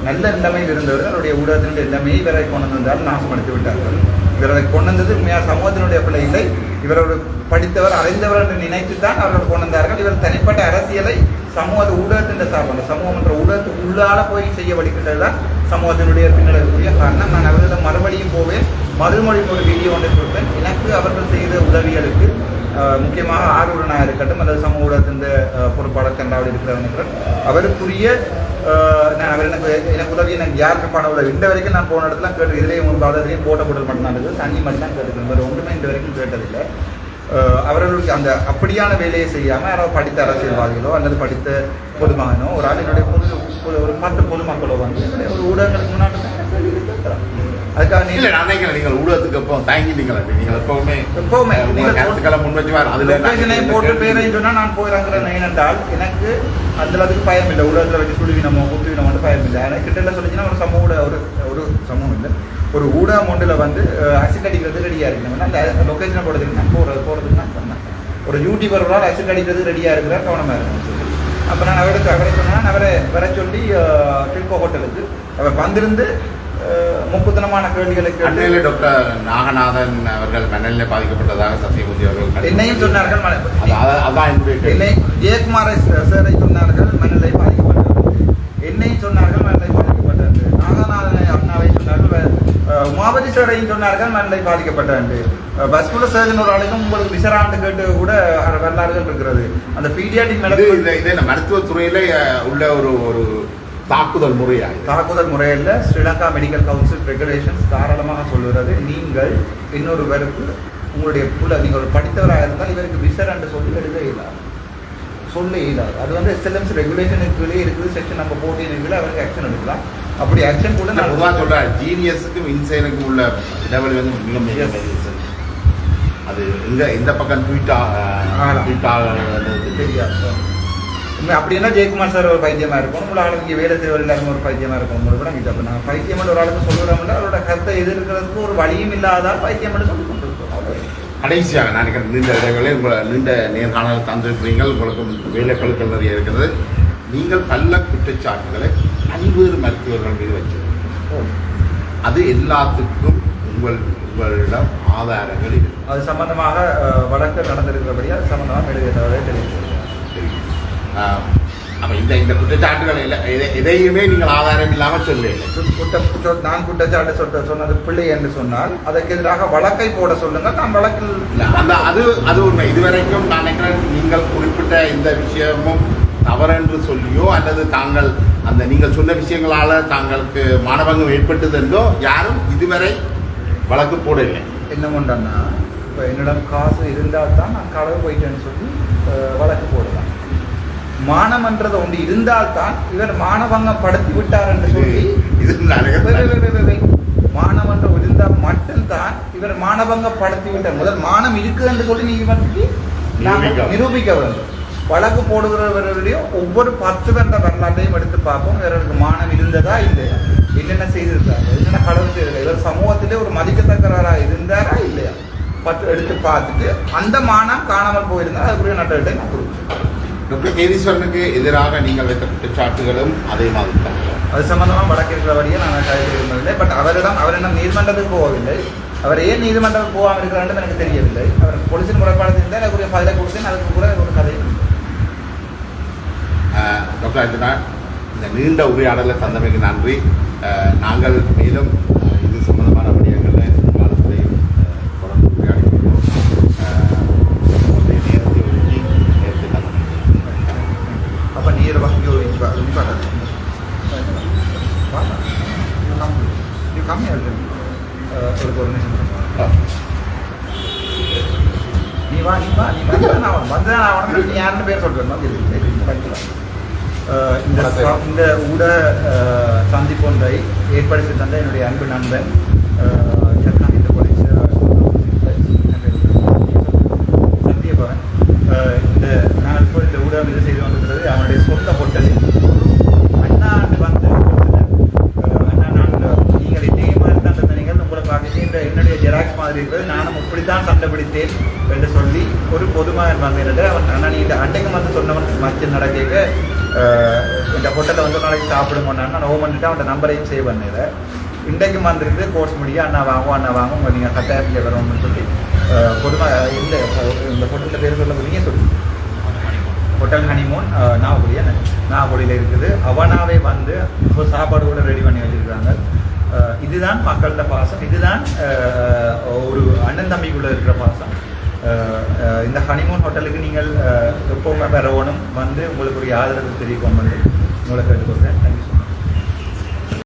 நல்ல நிலைமையில் இருந்தவர் அவருடைய ஊடகத்தினுடைய நிலைமையை இவரை கொண்டு வந்தால் நாசப்படுத்தி விட்டார்கள். இவரை கொண்டு வந்தது உண்மையாக சமூகத்தினுடைய பிள்ளை இல்லை, இவரோட படித்தவர் அறிந்தவர் என்று நினைத்து தான் அவர்கள் கொண்டு வந்தார்கள். இவர் தனிப்பட்ட அரசியலை சமூக ஊடகத்தின் சார்பாக சமூகம் என்ற ஊடகத்துக்கு உள்ளால போய் செய்ய வலிக்கின்றது தான் சமூகத்தினுடைய பின்னடைவுக்குரிய காரணம். நான் அவர்களிடம் மறுபடியும் போவேன், மறுமொழியும் ஒரு வீடியோ ஒன்றை கொடுப்பேன். எனக்கு அவர்கள் செய்த உதவிகளுக்கு முக்கியமாக ஆர்வலனாக இருக்கட்டும் அல்லது சமூக ஊடகத்தின் பொறுப்பாளர் கண்டாவில் இருக்கிறவர்கள் அவருக்குரிய நான் அவர் எனக்கு உதவி எனக்கு யாருக்கு பண உதவி இந்த வரைக்கும் நான் போன இடத்துல கேட்டு இதுலேயும் ஒரு பாதத்திலையும் போட்ட போட்டல் மட்டும் தான் இருக்குது, தண்ணி மட்டும் தான் கேட்டுக்கிறேன், வேறு ஒன்றுமே இந்த வரைக்கும் கேட்டதில்லை. அவர்களுக்கு அந்த அப்படியான வேலையை செய்யாமல் யாராவது படித்த அரசியல்வாதிகளோ அல்லது படித்த பொதுமகனோ ஒரு ஆள் என்னுடைய ஒரு 10 பொதுமக்களோ வந்து ஒரு ஊடகங்களுக்கு முன்னாடி கேட்குறாங்க. அதுக்காக நீங்கள் ஊடகத்துக்கு எப்போ தாங்கிட்டீங்களா? நீங்கள் எப்பவுமே கருத்துக்களை முன் வச்சு அதில் போட்டு பேரையும் சொன்னால் நான் போயிறங்குறேன். ஏனென்றால் எனக்கு அதில் அதுக்கு பயம் இல்லை. ஊடகத்தில் வச்சு சுடுவினமோ குத்துவினமோ வந்து பயம் இல்லை. எனக்கு கிட்ட சொல்லிச்சுன்னா ஒரு சமூக ஒரு சமூகம் இல்லை, ஒரு ஊடகம் ஒன்றில் வந்து அசிட் அடிக்கிறது ரெடியாக இருக்கணும். அந்த லொக்கேஷனை போடுறதுக்கு நான் போகிறதுக்கு நான் பண்ணேன். ஒரு யூடியூபரோட அசிட் அடிக்கிறது ரெடியாக இருக்கிறார், கவனமாக இருக்கணும். அப்போ நான் அவரை சொன்னால் அவரை வர சொல்லி டில்கோ ஹோட்டலுக்கு அவர் வந்திருந்து முக்குத்தனமான கேள்விகளுக்கு டாக்டர் நாகநாதன் அவர்கள் மனநிலை பாதிக்கப்பட்டதாக சத்தியமூர்த்தி அவர்கள் என்னையும் சொன்னார்கள். என்னை ஜெயக்குமாரை சாரை சொன்னார்கள் மனநிலை பாதிக்கப்பட்டது, என்னையும் சொன்னார்கள் மனநிலை பாதிக்கப்பட்டது, நாகநாதன் அண்ணாவை சொன்னார்கள், உமாபதி சாரையும் சொன்னார்கள் மனநிலை பாதிக்கப்பட்டது. பஸ்குல சர்ஜன் ஒரு ஆளுக்கும் உங்களுக்கு விசராண்டு கேட்டு கூட வரலாறுகள் இருக்கிறது. அந்த பீடியாட்டிக் மருத்துவத்துறையில உள்ள ஒரு தாக்குதல் முறையில் ஸ்ரீலங்கா மெடிக்கல் கவுன்சில் ரெகுலேஷன்ஸ் தாராளமாக சொல்லுகிறது. நீங்கள் இன்னொருவருக்கு உங்களுடைய நீங்கள் ஒரு படித்தவராக இருந்தால் இவருக்கு விசர் என்று சொல்லி எழுத இயலாது. அது வந்து எஸ்எல்எம்ஸ் ரெகுலேஷனுக்குள்ளே இருக்குது. செக்ஷன் நம்பர் 14 இருக்குது. அவருக்கு ஆக்ஷன் எடுக்கலாம். அப்படி ஆக்ஷன் கூட நான் பொதுவாக சொல்கிறேன். ஜீனியஸுக்கும் இன்சைனுக்கும் உள்ள இடைவெளி வந்து மிக மிக அது இந்த பக்கம் தெரியாது. அப்படின்னா ஜெயக்குமார் சார் ஒரு பைத்தியமாக இருக்கும், உங்களை ஆளுக்கு இங்கே வேலை செய்வர் எல்லாருமே ஒரு பைத்தியமாக இருக்கும். உங்களுக்கு கூட இப்போ நான் பைத்தியம் ஒரு ஆளுக்கு சொல்லுறோம்ல அவரோட கருத்தை எதிர்க்கிறதுக்கு ஒரு வழியும் இல்லாதால் பைத்தியம் மட்டும் சொல்லி கொண்டிருக்கோம். கடைசியாக நான் நீண்ட இடைவெளி நீண்ட நேர்காணல் தந்திருக்கிறீர்கள், உங்களுக்கு வேலைப்பழுக்கள் நிறைய இருக்கிறது. நீங்கள் பல குற்றச்சாட்டுகளை பல்வேறு மருத்துவர்கள் மீது வச்சிருக்கீங்க. அது எல்லாத்துக்கும் உங்களிடம் ஆதாரங்கள் இருக்கு. அது சம்பந்தமாக வழக்கு நடந்திருக்கிறபடி அது சம்பந்தமாக எழுதியதாகவே தெரியும். அப்போ இந்த குற்றச்சாட்டுகள் எதையுமே நீங்கள் ஆதாரம் இல்லாமல் சொல்லலை. நான் குற்றச்சாட்டு சொன்னது பிள்ளை என்று சொன்னால் அதற்கு எதிராக வழக்கை போட சொல்லுங்கள். நான் வழக்கில் அது உண்மை. இதுவரைக்கும் நான் நினைக்கிறேன் நீங்கள் குறிப்பிட்ட இந்த விஷயமும் தவறென்று சொல்லியோ அல்லது தாங்கள் அந்த நீங்கள் சொன்ன விஷயங்களால் தாங்களுக்கு மானபங்கம் ஏற்பட்டது என்றோ யாரும் இதுவரை வழக்கு போடவில்லை. என்ன கொண்டா இப்போ என்னிடம் காசு இருந்தால் தான் நான் களவு போயிட்டேன்னு சொல்லி வழக்கு போடலாம். மானமன்றது ஒன்று இருந்தால்தான் இவர் மானபங்கப்படுத்தி விட்டார் என்று சொல்லி மானமன்றம் இருந்தால் மட்டும்தான் இவர் மானபங்கப்படுத்தி விட்டார். முதல் மானம் இருக்கு என்று சொல்லி நீங்க நிரூபிக்க வேண்டும். வழக்கு போடுகிறவர்களுடைய ஒவ்வொரு 10 வருட வரலாற்றையும் எடுத்து பார்ப்போம். இவர்களுக்கு மானம் இருந்ததா இல்லையா, என்னென்ன செய்திருக்காங்க, என்னென்ன களவு செய்திருக்காங்க, இவர் சமூகத்திலே ஒரு மதிக்கத்தக்கவராக இருந்தாரா இல்லையா எடுத்து பார்த்துட்டு அந்த மானம் காணாமல் போயிருந்தால் அதுக்குரிய நட்டத்தை நான் கொடுப்பேன். டாக்டர் கேதீஸ்வரனுக்கு எதிராக நீங்கள் வைத்த குற்றச்சாட்டுகளும் அதே மாதிரி தான். அது சம்பந்தமாக வழக்கு இருக்கிறபடியே நான் கைது விரும்பவில்லை. பட் அவரிடம் நீதிமன்றத்துக்கு போகவில்லை. அவர் ஏன் நீதிமன்றத்துக்கு போகாமல் இருக்கிறான்னு எனக்கு தெரியவில்லை. அவர் போலீஸின் முறைப்பாடு இருந்தால் எனக்கு பதிலை கொடுத்தேன். அதுக்கு கூட ஒரு கதை. டாக்டர் அர்ஜுனா, இந்த நீண்ட உரையாடலை தந்தமைக்கு நன்றி. நாங்கள் மேலும் இது சம்பந்தமான விடயங்களில் காலத்திலையும் தொடர்ந்து உரையாடி கொள்வோம். நேரத்தை ஒதுக்கி நேரத்தை தந்தமைக்கு. அப்போ நீர் வகை கம்மியாக ஒரு நிமிஷம் நீ வந்து நீ யாருன்னு பேர் சொல்கிறேன். இந்த ஊடக சந்திப்பு ஒன்றை ஏற்படுத்தி தந்த என்னுடைய அன்பு நண்பன் ஜெர்மனியில் படித்த சத்தியபவன். இந்த நான் இப்போ இந்த ஊடகம் இது செய்து கொண்டிருக்கிறது அவனுடைய சொந்த ஹோட்டலில் அண்ணாண்டு வந்து அண்ணா நான் நீங்கள் இதே மாதிரி தான் தந்தீங்கள் உங்களை பார்த்துட்டு இந்த என்னுடைய ஜெராக்ஸ் மாதிரி இருக்கிறது நானும் இப்படித்தான் கண்டுபிடித்தேன் என்று சொல்லி ஒரு பொதுமகன் வந்தேன். அவன் அண்ணா நீ இந்த அண்டைக்கு வந்து சொன்னவன் மச்சம் நடக்க இந்த ஹோட்டலில் வந்து நாளைக்கு சாப்பிடுங்கன்னு நான் ஓமன்ட்டு அவன் நம்பரையும் சேவ் பண்ணல. இன்றைக்கு வந்துருந்து கோர்ஸ் முடிய அண்ணா வாங்க உங்கள் நீங்கள் கட்டாயத்தில் வரணும்னு சொல்லி பொதுவாக இந்த ஹோட்டலில் பேர் சொல்ல போறீங்க சொல்லி ஹோட்டல் ஹனிமூன் நாகப்பொடியில் இருக்குது. அவனாவே வந்து இப்போ சாப்பாடு கூட ரெடி பண்ணி வச்சுருக்காங்க. இதுதான் மக்களோட பாசம், இதுதான் ஒரு அண்ணன் தம்பிக்குள்ளே இருக்கிற பாசம். இந்த ஹனிமூன் ஹோட்டலுக்கு நீங்கள் எப்போவுமே வரணும் வந்து உங்களுக்கு ஒரு ஆதரவு தெரிவிக்கும் உங்களை கேட்டுக்கொள்கிறேன். தேங்க்யூ.